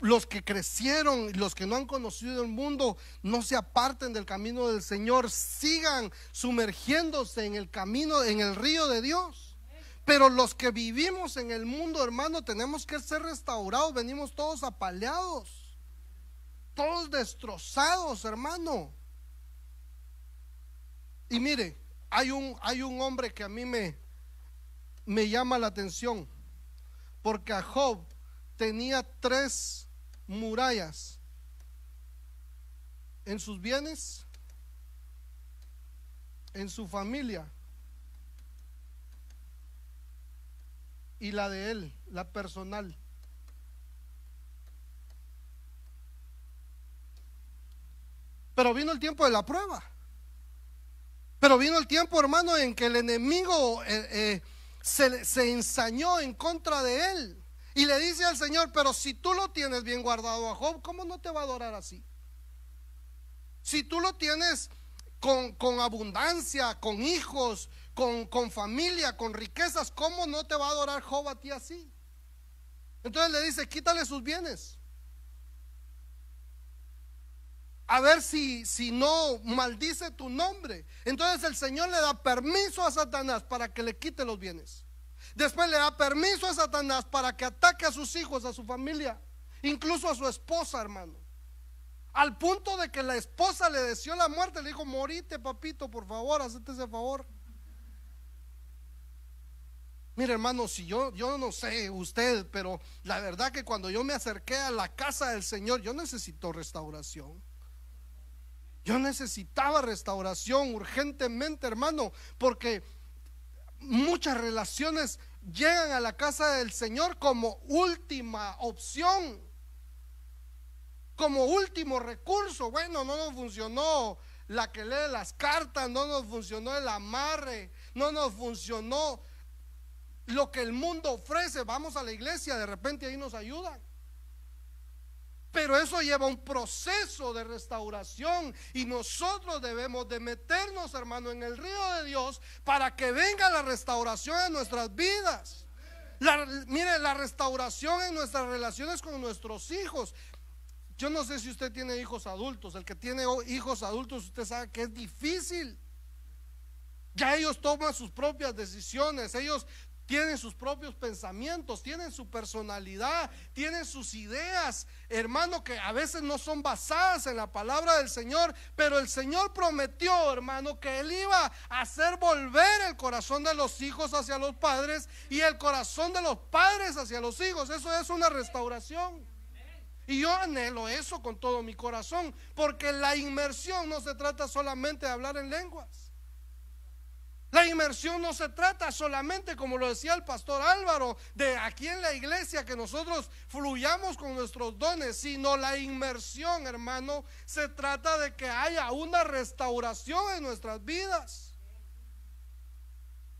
Los que crecieron, los que no han conocido el mundo, no se aparten del camino del Señor, sigan sumergiéndose en el camino, en el río de Dios. Pero los que vivimos en el mundo, hermano, tenemos que ser restaurados. Venimos todos apaleados, todos destrozados, hermano. Y mire, hay un hombre que a mí me llama la atención, porque a Job tenía 3 murallas en sus bienes, en su familia y la de él, la personal. Pero vino el tiempo de la prueba. Pero vino el tiempo, hermano, en que el enemigo se ensañó en contra de él. Y le dice al Señor: pero si tú lo tienes bien guardado a Job, ¿cómo no te va a adorar así? Si tú lo tienes con abundancia, con hijos, con familia, con riquezas, ¿cómo no te va a adorar Job a ti así? Entonces le dice: quítale sus bienes, a ver si no maldice tu nombre. Entonces el Señor le da permiso a Satanás para que le quite los bienes. Después le da permiso a Satanás para que ataque a sus hijos, a su familia, incluso a su esposa, hermano. Al punto de que la esposa le deseó la muerte. Le dijo: morite, papito, por favor, hacete ese favor. Mire, hermano, si yo no sé usted, pero la verdad que cuando yo me acerqué a la casa del Señor, yo necesito restauración. Yo necesitaba restauración urgentemente, hermano, porque muchas relaciones llegan a la casa del Señor como última opción, como último recurso. Bueno, no nos funcionó la que lee las cartas, no nos funcionó el amarre, no nos funcionó lo que el mundo ofrece. Vamos a la iglesia, de repente ahí nos ayudan. Pero eso lleva un proceso de restauración, y nosotros debemos de meternos, hermano, en el río de Dios para que venga la restauración en nuestras vidas. Mire, la restauración en nuestras relaciones con nuestros hijos. Yo no sé si usted tiene hijos adultos. El que tiene hijos adultos, usted sabe que es difícil. Ya ellos toman sus propias decisiones, ellos tienen sus propios pensamientos, tienen su personalidad, tienen sus ideas, hermano, que a veces no son basadas en la palabra del Señor, pero el Señor prometió, hermano, que Él iba a hacer volver el corazón de los hijos hacia los padres y el corazón de los padres hacia los hijos. Eso es una restauración. Y yo anhelo eso con todo mi corazón, porque la inmersión no se trata solamente de hablar en lenguas. La inmersión no se trata solamente, como lo decía el pastor Álvaro, de aquí en la iglesia que nosotros fluyamos con nuestros dones, sino la inmersión, hermano, se trata de que haya una restauración en nuestras vidas.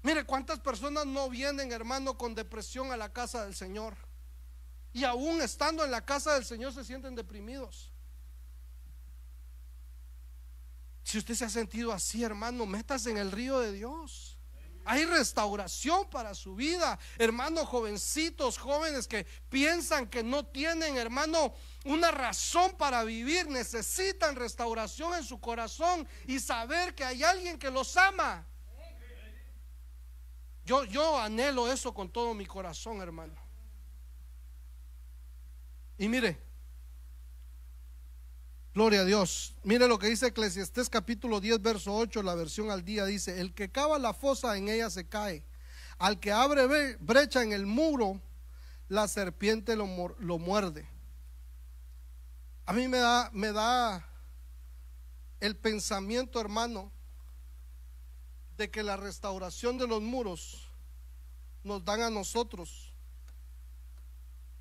Mire cuántas personas no vienen, hermano, con depresión a la casa del Señor, y aún estando en la casa del Señor se sienten deprimidos. Si usted se ha sentido así, hermano, métase en el río de Dios. Hay restauración para su vida, hermano. Jovencitos, jóvenes que piensan que no tienen, hermano, una razón para vivir, necesitan restauración en su corazón y saber que hay alguien que los ama. Yo anhelo eso con todo mi corazón, hermano. Y mire, gloria a Dios. Mire lo que dice Eclesiastés capítulo 10 verso 8, la versión al día, dice: el que cava la fosa, en ella se cae; al que abre brecha en el muro, la serpiente lo muerde. A mí me da el pensamiento, hermano, de que la restauración de los muros nos dan a nosotros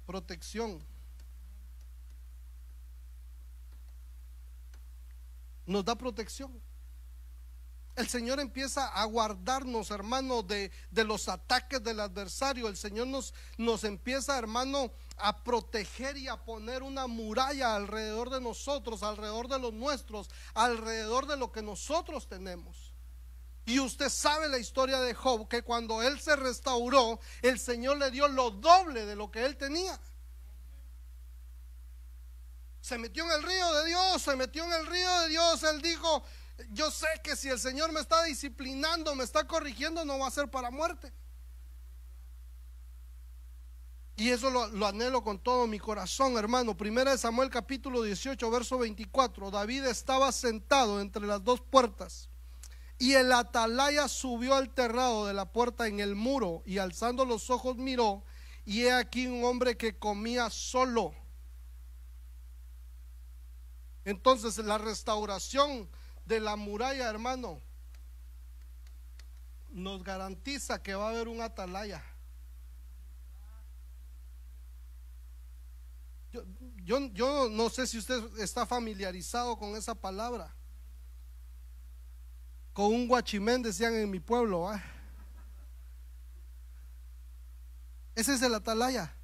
protección. Nos da protección. El Señor empieza a guardarnos, hermano, de los ataques del adversario. El Señor nos empieza, hermano, a proteger y a poner una muralla alrededor de nosotros, alrededor de los nuestros, alrededor de lo que nosotros tenemos. Y usted sabe la historia de Job, que cuando él se restauró, el Señor le dio lo doble de lo que él tenía. Se metió en el río de Dios, se metió en el río de Dios. Él dijo: yo sé que si el Señor me está disciplinando, me está corrigiendo, no va a ser para muerte. Y eso lo anhelo con todo mi corazón, hermano. Primera de Samuel capítulo 18 verso 24. David estaba sentado entre las dos puertas, y el atalaya subió al terrado de la puerta en el muro, y alzando los ojos miró, y he aquí un hombre que comía solo. Entonces la restauración de la muralla, hermano, nos garantiza que va a haber un atalaya. Yo no sé si usted está familiarizado con esa palabra. Con un guachimén, decían en mi pueblo, ¿eh? Ese es el atalaya.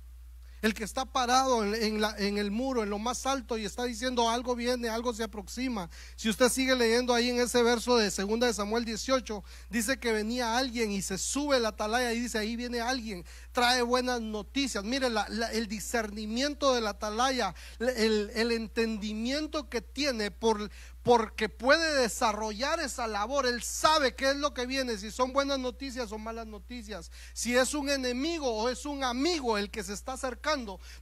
El que está parado en el muro, en lo más alto, y está diciendo: algo viene, algo se aproxima. Si usted sigue leyendo ahí en ese verso de 2 de Samuel 18, dice que venía alguien y se sube la atalaya y dice: ahí viene alguien, trae buenas noticias. Mire el discernimiento de la atalaya, el entendimiento que tiene porque puede desarrollar esa labor. Él sabe qué es lo que viene, si son buenas noticias o malas noticias, si es un enemigo o es un amigo el que se está acercando.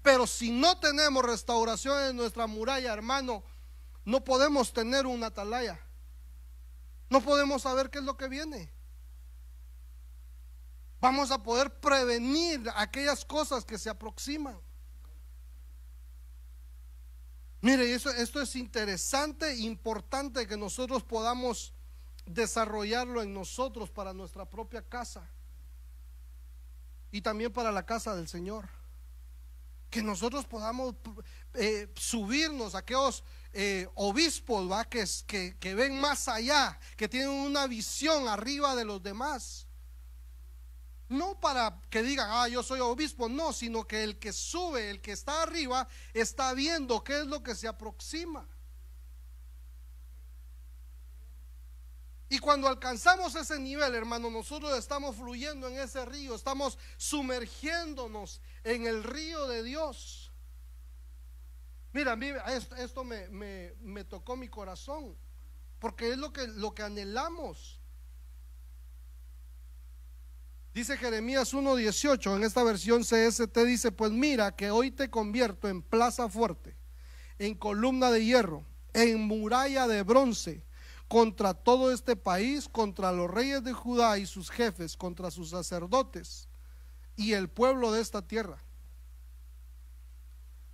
Pero si no tenemos restauración en nuestra muralla, hermano, no podemos tener una atalaya, no podemos saber qué es lo que viene. Vamos a poder prevenir aquellas cosas que se aproximan. Mire, esto es interesante e importante que nosotros podamos desarrollarlo en nosotros para nuestra propia casa y también para la casa del Señor. Que nosotros podamos subirnos a aquellos obispos, ¿va? Que ven más allá, que tienen una visión arriba de los demás. No para que digan: yo soy obispo, no, sino que el que sube, el que está arriba, está viendo qué es lo que se aproxima. Y cuando alcanzamos ese nivel, hermano, nosotros estamos fluyendo en ese río, estamos sumergiéndonos en el río de Dios. Mira, a mí esto me tocó mi corazón, porque es lo que anhelamos. Dice Jeremías 1:18, en esta versión CST dice: pues mira que hoy te convierto en plaza fuerte, en columna de hierro, en muralla de bronce, contra todo este país, contra los reyes de Judá y sus jefes, contra sus sacerdotes y el pueblo de esta tierra.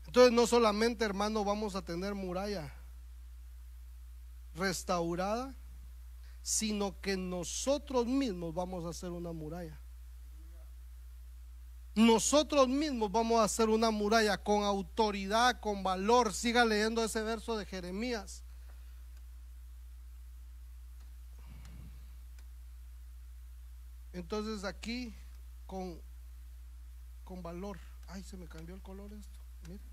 Entonces no solamente, hermano, vamos a tener muralla restaurada, sino que nosotros mismos vamos a hacer una muralla. Nosotros mismos vamos a hacer una muralla con autoridad, con valor. Siga leyendo ese verso de Jeremías. Entonces aquí con valor. Ay, se me cambió el color esto. Mire.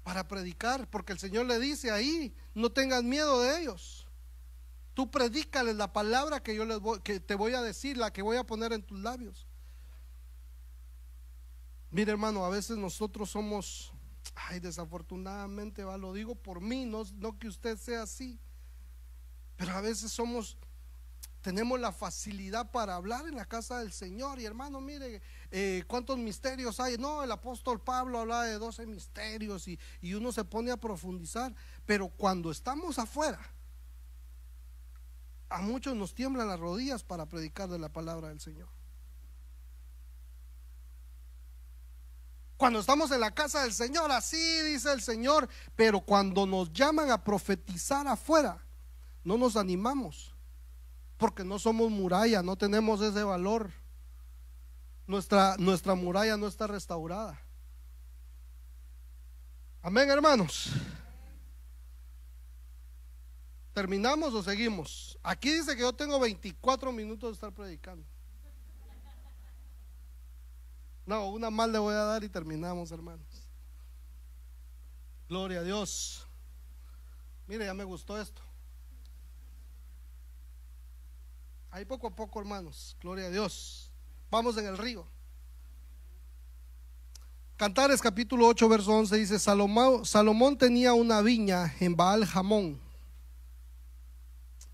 Para predicar, porque el Señor le dice ahí: no tengas miedo de ellos. Tú predícales la palabra que que te voy a decir, la que voy a poner en tus labios. Mire, hermano, a veces nosotros somos, desafortunadamente, lo digo por mí, no que usted sea así, pero a veces tenemos la facilidad para hablar en la casa del Señor. Y hermano, mire, cuántos misterios hay. No, el apóstol Pablo hablaba de 12 misterios y uno se pone a profundizar, pero cuando estamos afuera, a muchos nos tiemblan las rodillas para predicar de la palabra del Señor. Cuando estamos en la casa del Señor, así dice el Señor, pero cuando nos llaman a profetizar afuera, no nos animamos, porque no somos muralla, no tenemos ese valor. Nuestra muralla no está restaurada. Amén, hermanos. ¿Terminamos o seguimos? Aquí dice que yo tengo 24 minutos de estar predicando. No, una más le voy a dar y terminamos, hermanos. Gloria a Dios. Mire, ya me gustó esto. Ahí poco a poco, hermanos. Gloria a Dios. Vamos en el río. Cantares capítulo 8 verso 11 dice: Salomón tenía una viña en Baal Jamón.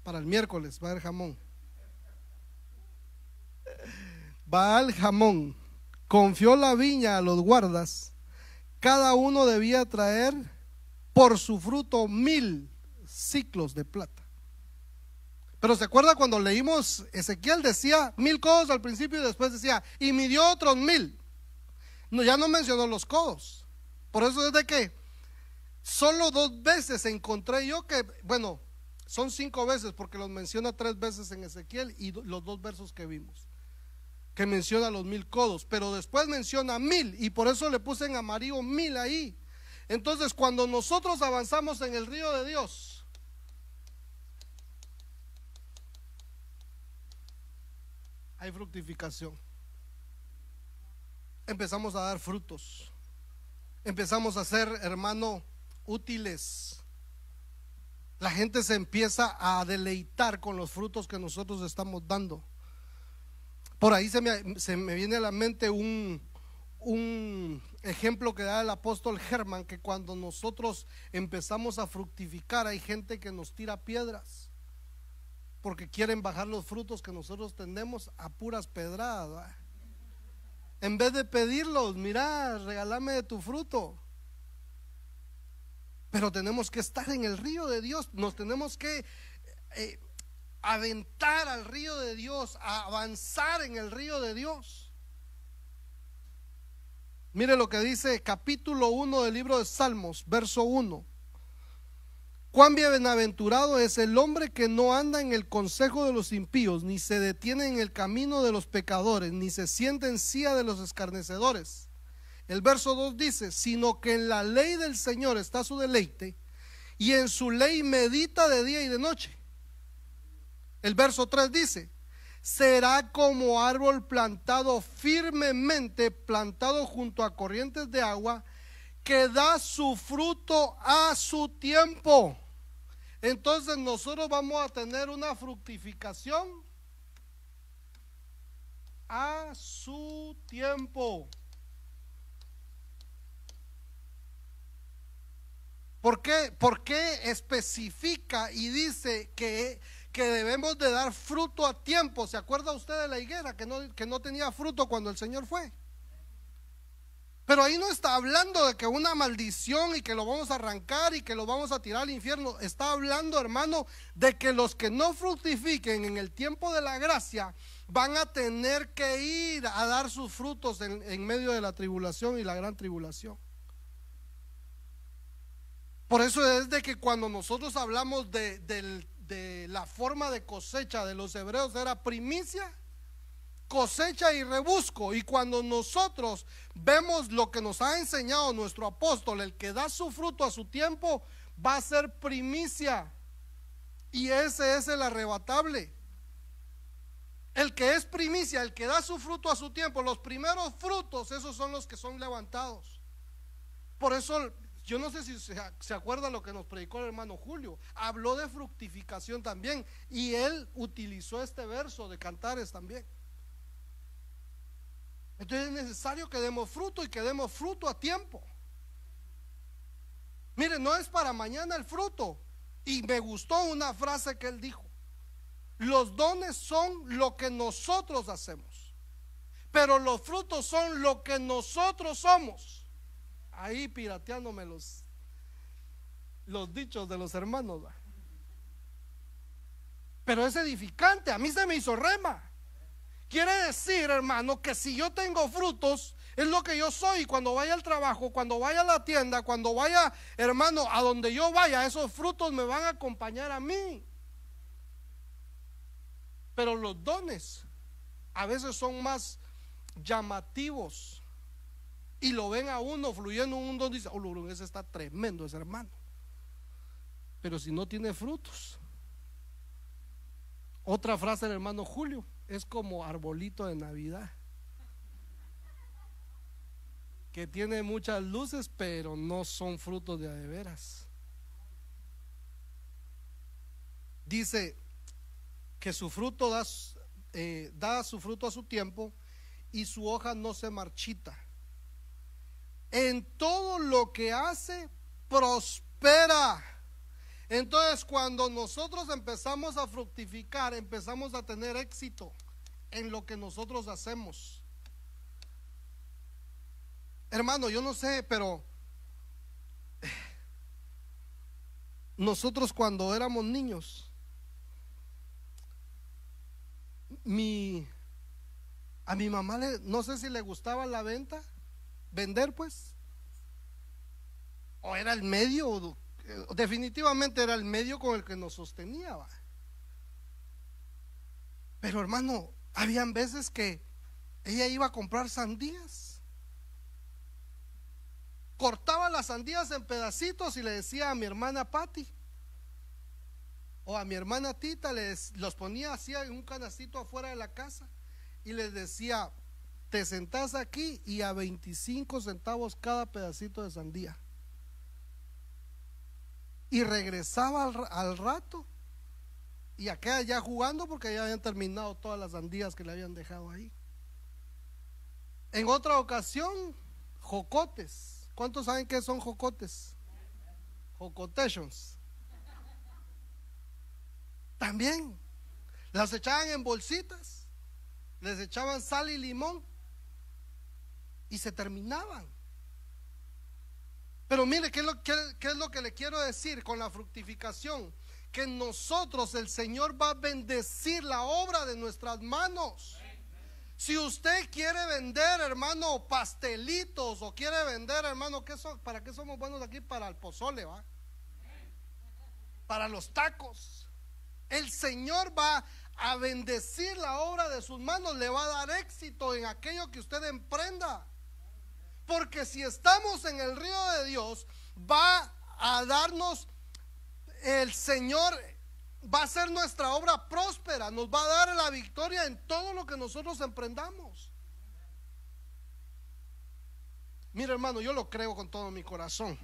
Para el miércoles, Baal Jamón. Baal Jamón confió la viña a los guardas. Cada uno debía traer por su fruto 1000 siclos de plata. Pero se acuerda cuando leímos, Ezequiel decía 1000 codos al principio y después decía: y midió otros 1000. No, ya no mencionó los codos. Por eso es de que solo 2 veces encontré yo que, bueno, son 5 veces, porque los menciona 3 veces en Ezequiel y los 2 versos que vimos, que menciona los 1000 codos, pero después menciona 1000, y por eso le puse en amarillo 1000 ahí. Entonces, cuando nosotros avanzamos en el río de Dios, hay fructificación. Empezamos a dar frutos, empezamos a ser, hermano, útiles. La gente se empieza a deleitar con los frutos que nosotros estamos dando. Por ahí se me viene a la mente un ejemplo que da el apóstol Germán, que cuando nosotros empezamos a fructificar, hay gente que nos tira piedras porque quieren bajar los frutos que nosotros tenemos a puras pedradas, ¿verdad? En vez de pedirlos: mira, regálame de tu fruto. Pero tenemos que estar en el río de Dios, nos tenemos que aventar al río de Dios, a avanzar en el río de Dios. Mire lo que dice capítulo 1 del libro de Salmos, verso 1. Cuán bienaventurado es el hombre que no anda en el consejo de los impíos, ni se detiene en el camino de los pecadores, ni se sienta en silla de los escarnecedores. El verso 2 dice: sino que en la ley del Señor está su deleite, y en su ley medita de día y de noche. El verso 3 dice: será como árbol plantado firmemente, plantado junto a corrientes de agua, que da su fruto a su tiempo. Entonces nosotros vamos a tener una fructificación a su tiempo. ¿Por qué? Porque especifica y dice que que debemos de dar fruto a tiempo. ¿Se acuerda usted de la higuera que no tenía fruto cuando el Señor fue? Pero ahí no está hablando de que una maldición y que lo vamos a arrancar y que lo vamos a tirar al infierno. Está hablando, hermano, de que los que no fructifiquen en el tiempo de la gracia van a tener que ir a dar sus frutos en medio de la tribulación y la gran tribulación. Por eso es de que cuando nosotros hablamos de la forma de cosecha de los hebreos, era primicia, cosecha y rebusco. Y cuando nosotros vemos lo que nos ha enseñado nuestro apóstol, el que da su fruto a su tiempo va a ser primicia, y ese es el arrebatable. El que es primicia, el que da su fruto a su tiempo, los primeros frutos, esos son los que son levantados. Por eso, yo no sé si se acuerda lo que nos predicó el hermano Julio, habló de fructificación también, y él utilizó este verso de Cantares también. Entonces es necesario que demos fruto, y que demos fruto a tiempo. Mire, no es para mañana el fruto. Y me gustó una frase que él dijo: los dones son lo que nosotros hacemos, pero los frutos son lo que nosotros somos. Ahí pirateándome los dichos de los hermanos, ¿va? Pero es edificante, a mí se me hizo rema. Quiere decir, hermano, que si yo tengo frutos, es lo que yo soy. Cuando vaya al trabajo, cuando vaya a la tienda, cuando vaya, hermano, a donde yo vaya, esos frutos me van a acompañar a mí. Pero los dones a veces son más llamativos, y lo ven a uno fluyendo en un don, dice: oh, ese está tremendo, ese hermano. Pero si no tiene frutos. Otra frase del hermano Julio: es como arbolito de Navidad, que tiene muchas luces, pero no son frutos de veras. Dice que su fruto da su fruto a su tiempo, y su hoja no se marchita. En todo lo que hace, prospera. Entonces, cuando nosotros empezamos a fructificar, empezamos a tener éxito en lo que nosotros hacemos. Hermano, yo no sé, pero nosotros cuando éramos niños, a mi mamá no sé si le gustaba la vender pues, o era el medio, definitivamente era el medio con el que nos sostenía, ¿va? Pero hermano, habían veces que ella iba a comprar sandías, cortaba las sandías en pedacitos y le decía a mi hermana Patti o a mi hermana Tita, los ponía así en un canastito afuera de la casa y les decía: te sentás aquí y a 25 centavos cada pedacito de sandía. Y regresaba al rato, y aquella ya jugando, porque ya habían terminado todas las sandías que le habían dejado ahí. En otra ocasión, jocotes. ¿Cuántos saben qué son jocotes? Jocotations. También las echaban en bolsitas, les echaban sal y limón y se terminaban. Pero mire, ¿qué es lo que le quiero decir con la fructificación? Que nosotros, el Señor va a bendecir la obra de nuestras manos. Si usted quiere vender, hermano, pastelitos, o quiere vender, hermano, ¿para qué somos buenos aquí? Para el pozole, ¿va? Para los tacos. El Señor va a bendecir la obra de sus manos, le va a dar éxito en aquello que usted emprenda. Porque si estamos en el río de Dios, va a darnos, el Señor va a hacer nuestra obra próspera, nos va a dar la victoria en todo lo que nosotros emprendamos. Mira, hermano, yo lo creo con todo mi corazón.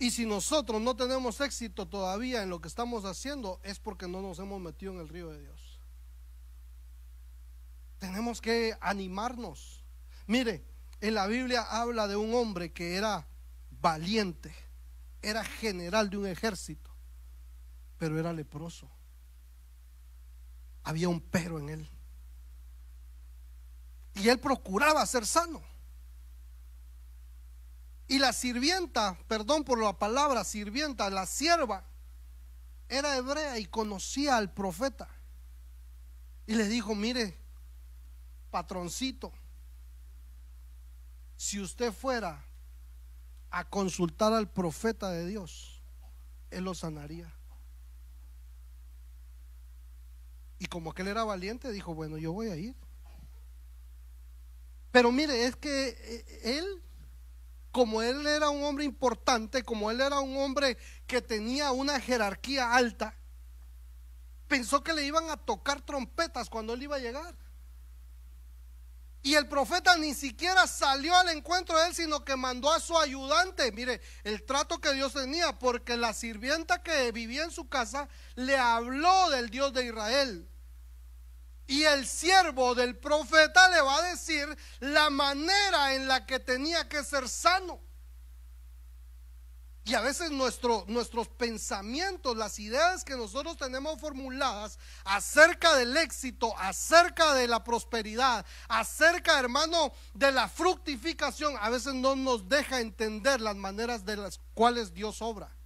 Y si nosotros no tenemos éxito todavía en lo que estamos haciendo, es porque no nos hemos metido en el río de Dios. Tenemos que animarnos. Mire, en la Biblia habla de un hombre que era valiente, era general de un ejército, pero era leproso. Había un pero en él. Y él procuraba ser sano. Y la sirvienta, perdón por la palabra sirvienta, la sierva, era hebrea y conocía al profeta. Y le dijo: mire, patroncito, si usted fuera a consultar al profeta de Dios, él lo sanaría. Y como que él era valiente, dijo: bueno, yo voy a ir. Pero mire, es que él, como él era un hombre importante, como él era un hombre que tenía una jerarquía alta, pensó que le iban a tocar trompetas cuando él iba a llegar. Y el profeta ni siquiera salió al encuentro de él, sino que mandó a su ayudante. Mire el trato que Dios tenía, porque la sirvienta que vivía en su casa le habló del Dios de Israel. Y el siervo del profeta le va a decir la manera en la que tenía que ser sano. Y a veces nuestros pensamientos, las ideas que nosotros tenemos formuladas acerca del éxito, acerca de la prosperidad, acerca, hermano, de la fructificación, a veces no nos deja entender las maneras de las cuales Dios obra.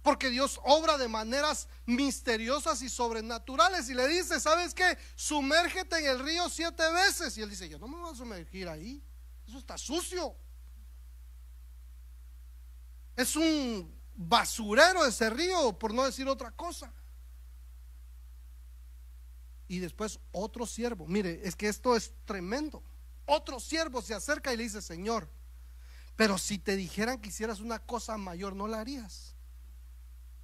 Porque Dios obra de maneras misteriosas y sobrenaturales. Y le dice: ¿sabes qué? Sumérgete en el río 7 veces. Y él dice: yo no me voy a sumergir ahí, eso está sucio. Es un basurero ese río, por no decir otra cosa. Y después otro siervo, mire, es que esto es tremendo. Otro siervo se acerca y le dice: Señor, pero si te dijeran que hicieras una cosa mayor, ¿no la harías?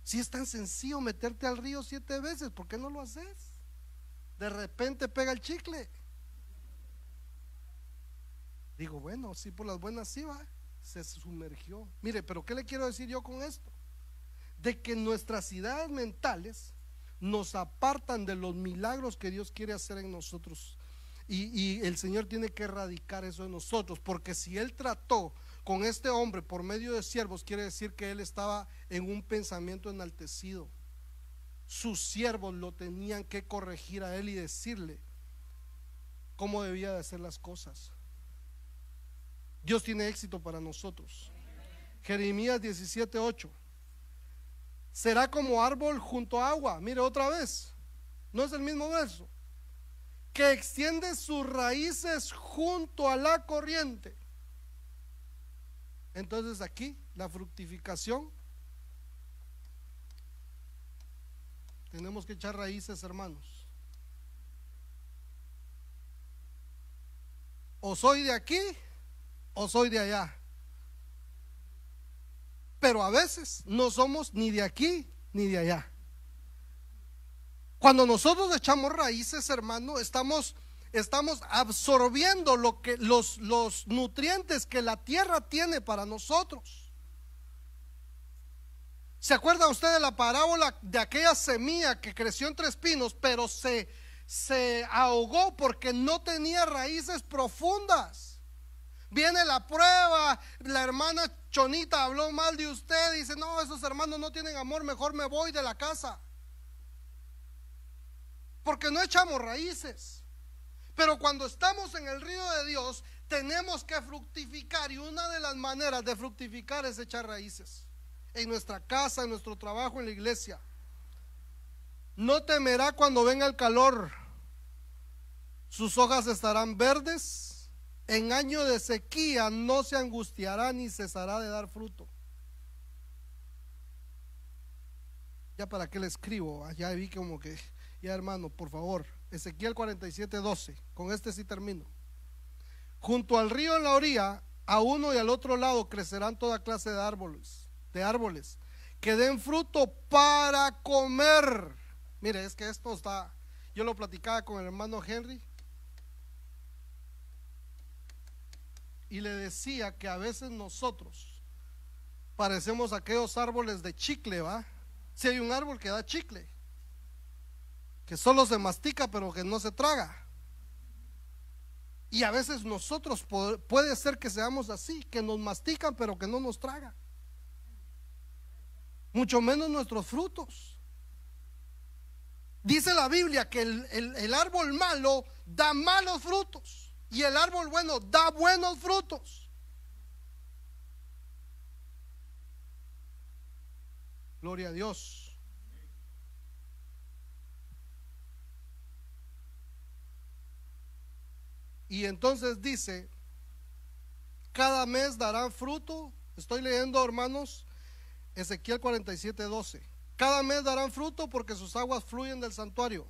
Si es tan sencillo meterte al río 7 veces, ¿por qué no lo haces? De repente pega el chicle. Digo: bueno, sí, por las buenas sí va. Se sumergió. Mire, pero ¿qué le quiero decir yo con esto? De que nuestras ideas mentales nos apartan de los milagros que Dios quiere hacer en nosotros. Y el Señor tiene que erradicar eso en nosotros, porque si Él trató con este hombre por medio de siervos, quiere decir que él estaba en un pensamiento enaltecido. Sus siervos lo tenían que corregir a él y decirle cómo debía de hacer las cosas. Dios tiene éxito para nosotros. Jeremías 17:8. Será como árbol junto a agua. Mire otra vez, no es el mismo verso. Que extiende sus raíces junto a la corriente. Entonces aquí la fructificación, tenemos que echar raíces, hermanos. O soy de aquí o soy de allá. Pero a veces no somos ni de aquí ni de allá. Cuando nosotros echamos raíces, hermano, estamos absorbiendo lo que los nutrientes que la tierra tiene para nosotros. ¿Se acuerda usted de la parábola de aquella semilla que creció entre espinos, pero se ahogó porque no tenía raíces profundas? Viene la prueba, la hermana Chonita habló mal de usted, dice: no, esos hermanos no tienen amor, mejor me voy de la casa, porque no echamos raíces. Pero cuando estamos en el río de Dios, tenemos que fructificar, y una de las maneras de fructificar es echar raíces en nuestra casa, en nuestro trabajo, en la iglesia. No temerá cuando venga el calor, sus hojas estarán verdes, en año de sequía no se angustiará ni cesará de dar fruto. Ya para qué le escribo, ya vi como que, ya hermano, por favor. Ezequiel 47:12, con este sí termino. Junto al río en la orilla, a uno y al otro lado crecerán toda clase de árboles que den fruto para comer. Mire, es que esto está, yo lo platicaba con el hermano Henry y le decía que a veces nosotros parecemos aquellos árboles de chicle, ¿va? Si hay un árbol que da chicle, que solo se mastica pero que no se traga. Y a veces nosotros puede ser que seamos así, que nos mastican pero que no nos tragan, mucho menos nuestros frutos. Dice la Biblia que el árbol malo da malos frutos y el árbol bueno da buenos frutos. Gloria a Dios. Y entonces dice, cada mes darán fruto. Estoy leyendo, hermanos, Ezequiel 47:12. Cada mes darán fruto porque sus aguas fluyen del santuario.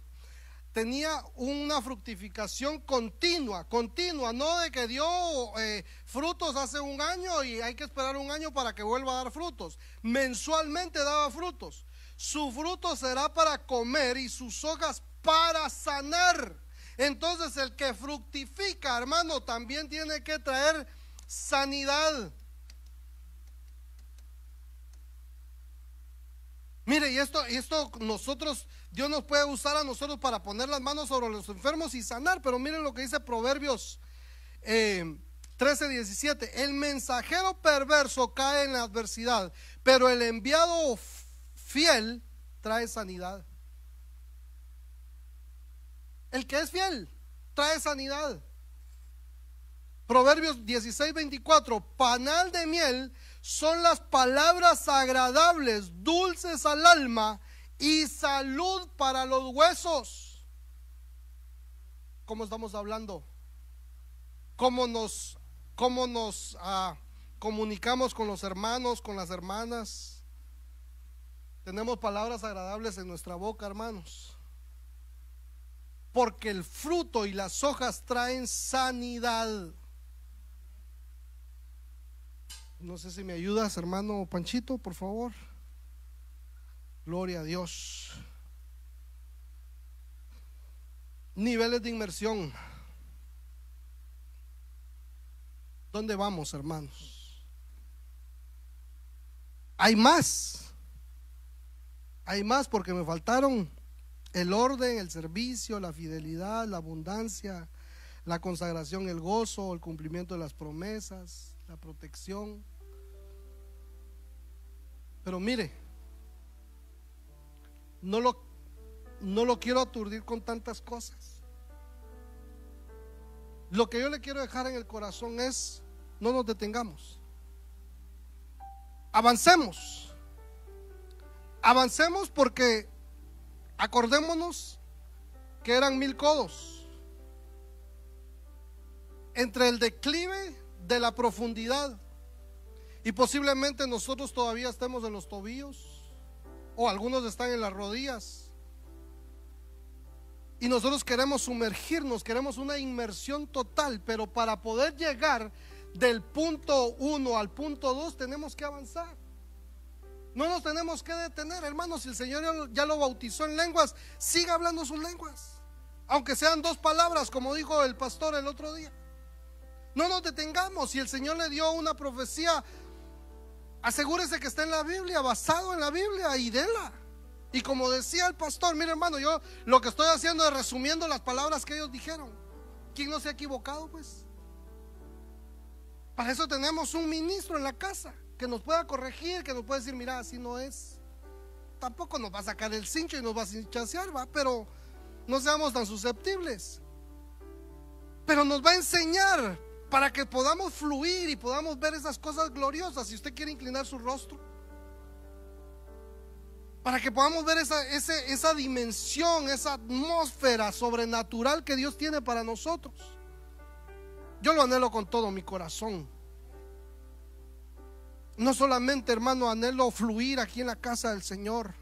Tenía una fructificación continua, no de que dio frutos hace un año y hay que esperar un año para que vuelva a dar frutos. Mensualmente daba frutos. Su fruto será para comer y sus hojas para sanar. Entonces el que fructifica, hermano, también tiene que traer sanidad. Mire, y esto nosotros, Dios nos puede usar a nosotros para poner las manos sobre los enfermos y sanar. Pero miren lo que dice Proverbios 13:17. El mensajero perverso cae en la adversidad, pero el enviado fiel trae sanidad. El que es fiel trae sanidad. Proverbios 16:24. Panal de miel son las palabras agradables, dulces al alma y salud para los huesos. ¿Cómo estamos hablando? ¿Cómo nos comunicamos con los hermanos, con las hermanas? Tenemos palabras agradables en nuestra boca, hermanos, porque el fruto y las hojas traen sanidad. No sé si me ayudas, hermano Panchito, por favor. Gloria a Dios. Niveles de inmersión. ¿Dónde vamos, hermanos? Hay más. Hay más porque me faltaron el orden, el servicio, la fidelidad, la abundancia, la consagración, el gozo, el cumplimiento de las promesas, la protección. Pero mire, no lo quiero aturdir con tantas cosas. Lo que yo le quiero dejar en el corazón es: no nos detengamos, avancemos. Avancemos, porque acordémonos que eran 1000 codos entre el declive de la profundidad, y posiblemente nosotros todavía estemos en los tobillos, o algunos están en las rodillas, y nosotros queremos sumergirnos, queremos una inmersión total. Pero para poder llegar del punto 1 al punto 2 tenemos que avanzar. No nos tenemos que detener, hermanos. Si el Señor ya lo bautizó en lenguas, siga hablando sus lenguas, aunque sean 2 palabras, como dijo el pastor el otro día. No nos detengamos. Si el Señor le dio una profecía, asegúrese que está en la Biblia, basado en la Biblia, y déla. Y como decía el pastor, mire, hermano, yo lo que estoy haciendo es resumiendo las palabras que ellos dijeron. ¿Quién no se ha equivocado, pues? Para eso tenemos un ministro en la casa que nos pueda corregir, que nos pueda decir: mira, así no es. Tampoco nos va a sacar el cincho y nos va a cinchasear, ¿va? Pero no seamos tan susceptibles. Pero nos va a enseñar para que podamos fluir y podamos ver esas cosas gloriosas. Si usted quiere inclinar su rostro, para que podamos ver esa dimensión, esa atmósfera sobrenatural que Dios tiene para nosotros. Yo lo anhelo con todo mi corazón. No solamente, hermano, anhelo fluir aquí en la casa del Señor,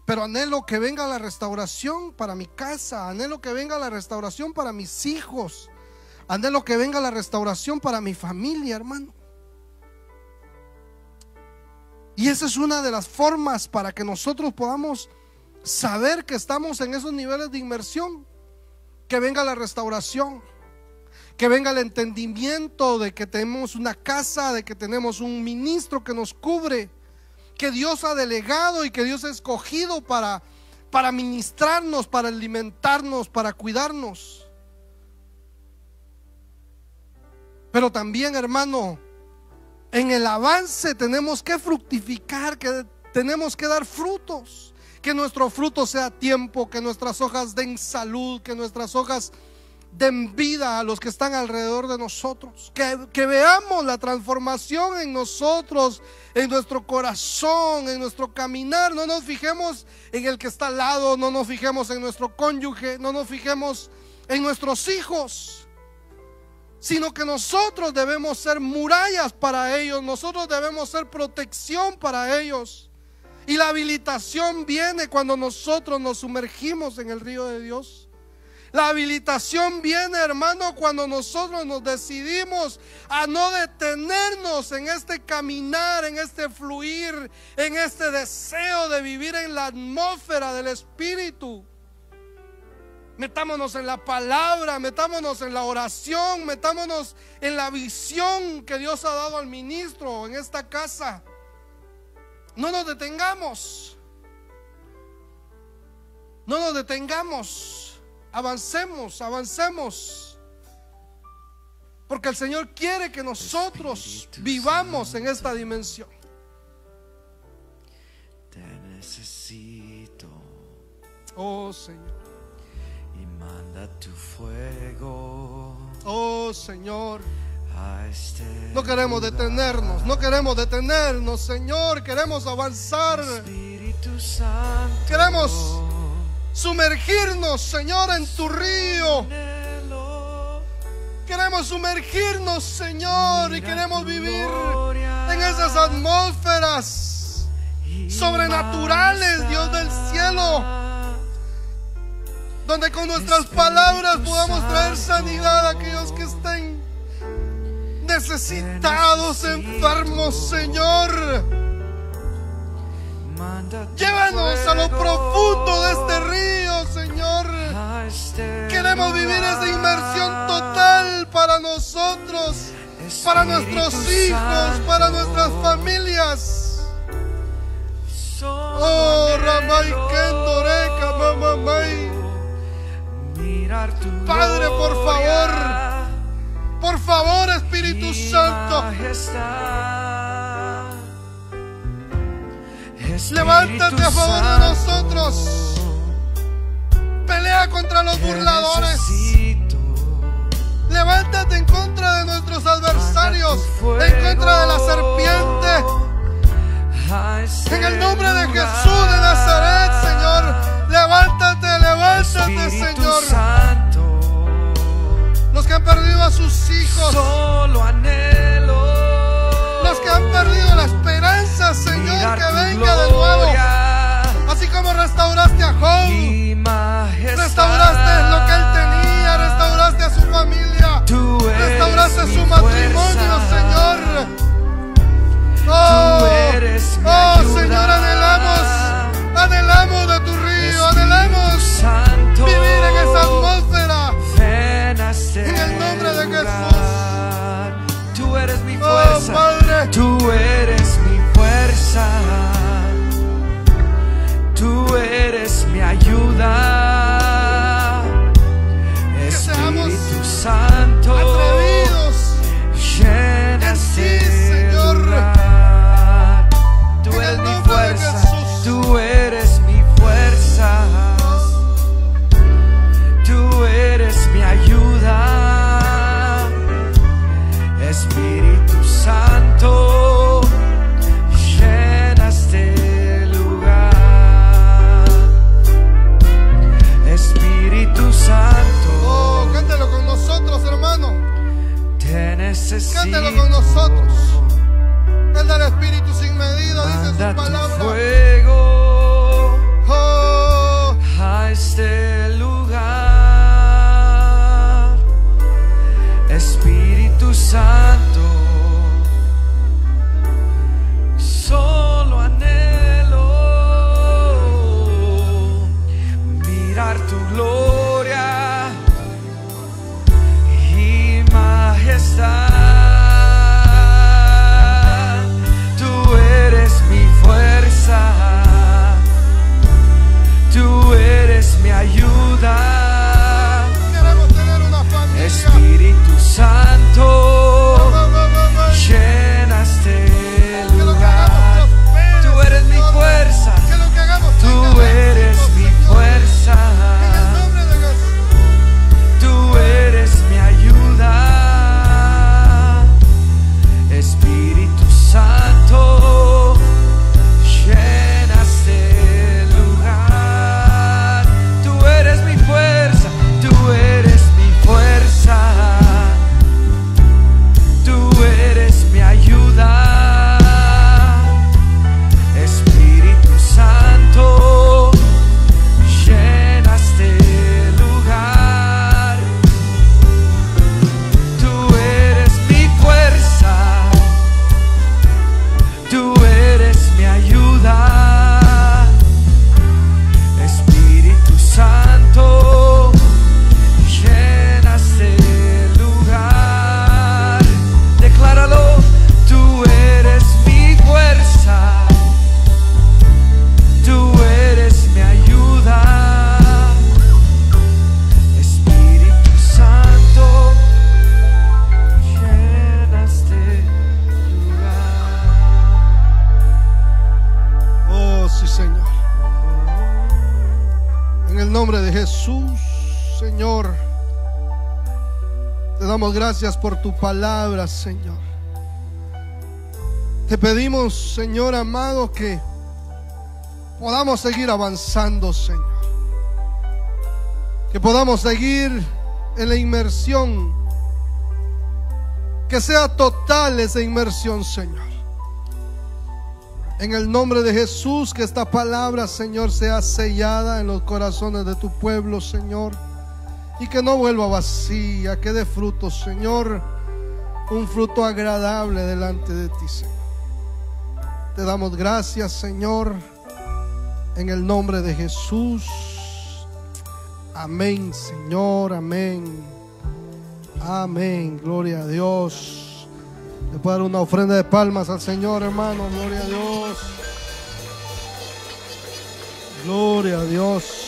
pero anhelo que venga la restauración para mi casa, anhelo que venga la restauración para mis hijos, anhelo que venga la restauración para mi familia, hermano. Y esa es una de las formas para que nosotros podamos saber que estamos en esos niveles de inmersión. Que venga la restauración, que venga el entendimiento de que tenemos una casa, de que tenemos un ministro que nos cubre, que Dios ha delegado y que Dios ha escogido para ministrarnos, para alimentarnos, para cuidarnos. Pero también, hermano, en el avance tenemos que fructificar, que tenemos que dar frutos, Que nuestro fruto sea tiempo, que nuestras hojas den salud, que nuestras hojas den vida a los que están alrededor de nosotros. Que veamos la transformación en nosotros, en nuestro corazón, en nuestro caminar. No nos fijemos en el que está al lado, no nos fijemos en nuestro cónyuge, no nos fijemos en nuestros hijos, sino que nosotros debemos ser murallas para ellos, nosotros debemos ser protección para ellos. Y la habilitación viene cuando nosotros nos sumergimos en el río de Dios. La habilitación viene, hermano, cuando nosotros nos decidimos a no detenernos en este caminar, en este fluir, en este deseo de vivir en la atmósfera del Espíritu. Metámonos en la palabra, metámonos en la oración, metámonos en la visión que Dios ha dado al ministro en esta casa. No nos detengamos. No nos detengamos. Avancemos, avancemos. Porque el Señor quiere que nosotros vivamos en esta dimensión. Te necesito. Oh Señor. Y manda tu fuego. Oh Señor. No queremos detenernos, no queremos detenernos, Señor. Queremos avanzar. Espíritu Santo. Queremos sumergirnos, Señor, en tu río. Queremos sumergirnos, Señor, y queremos vivir en esas atmósferas sobrenaturales, Dios del cielo, donde con nuestras palabras podamos traer sanidad a aquellos que estén necesitados, enfermos, Señor. Llévanos a lo profundo de este río, Señor. Queremos vivir esa inmersión total para nosotros, para nuestros hijos, para nuestras familias. Oh, Ramay Kendoreka, Mamamay. Padre, por favor, Espíritu Santo, levántate a favor de nosotros. Pelea contra los burladores. Levántate en contra de nuestros adversarios, en contra de la serpiente. En el nombre de Jesús de Nazaret, Señor, levántate, levántate, Señor. Los que han perdido a sus hijos, solo anhelo. Los que han perdido la esperanza, Señor, que venga de nuevo. Así como restauraste a Job, restauraste lo que él tenía, restauraste a su familia, restauraste su matrimonio, Señor. Oh, Señor, anhelamos de tu río, anhelamos vivir en esa atmósfera. En el nombre de Jesús. Tú eres mi fuerza, Padre. tú eres mi fuerza, tú eres mi ayuda. Espíritu Santo, atrevidos, llénate, Señor. Tú eres mi nombre de fuerza, Jesús. tú eres mi fuerza, tú eres mi ayuda. Espíritu Santo, llena este lugar. Espíritu Santo, oh, cántelo con nosotros, hermano. te necesito. Cántelo con nosotros. Él da el Espíritu sin medida, dice su Manda tu palabra. fuego Oh, a este lugar. Espíritu Santo, solo anhelo mirar tu gloria y majestad. Tú eres mi fuerza, tú eres mi ayuda. queremos tener una familia. Espíritu Santo, Te damos gracias por tu palabra, Señor. Te pedimos, Señor amado, que podamos seguir avanzando, Señor. Que podamos seguir en la inmersión. Que sea total esa inmersión, Señor. En el nombre de Jesús, que esta palabra, Señor, sea sellada en los corazones de tu pueblo, Señor. Y que no vuelva vacía, que dé fruto, Señor. Un fruto agradable delante de ti, Señor. Te damos gracias, Señor, en el nombre de Jesús. Amén, Señor, amén. Amén, gloria a Dios. Le puedo dar una ofrenda de palmas al Señor, hermano, gloria a Dios. Gloria a Dios.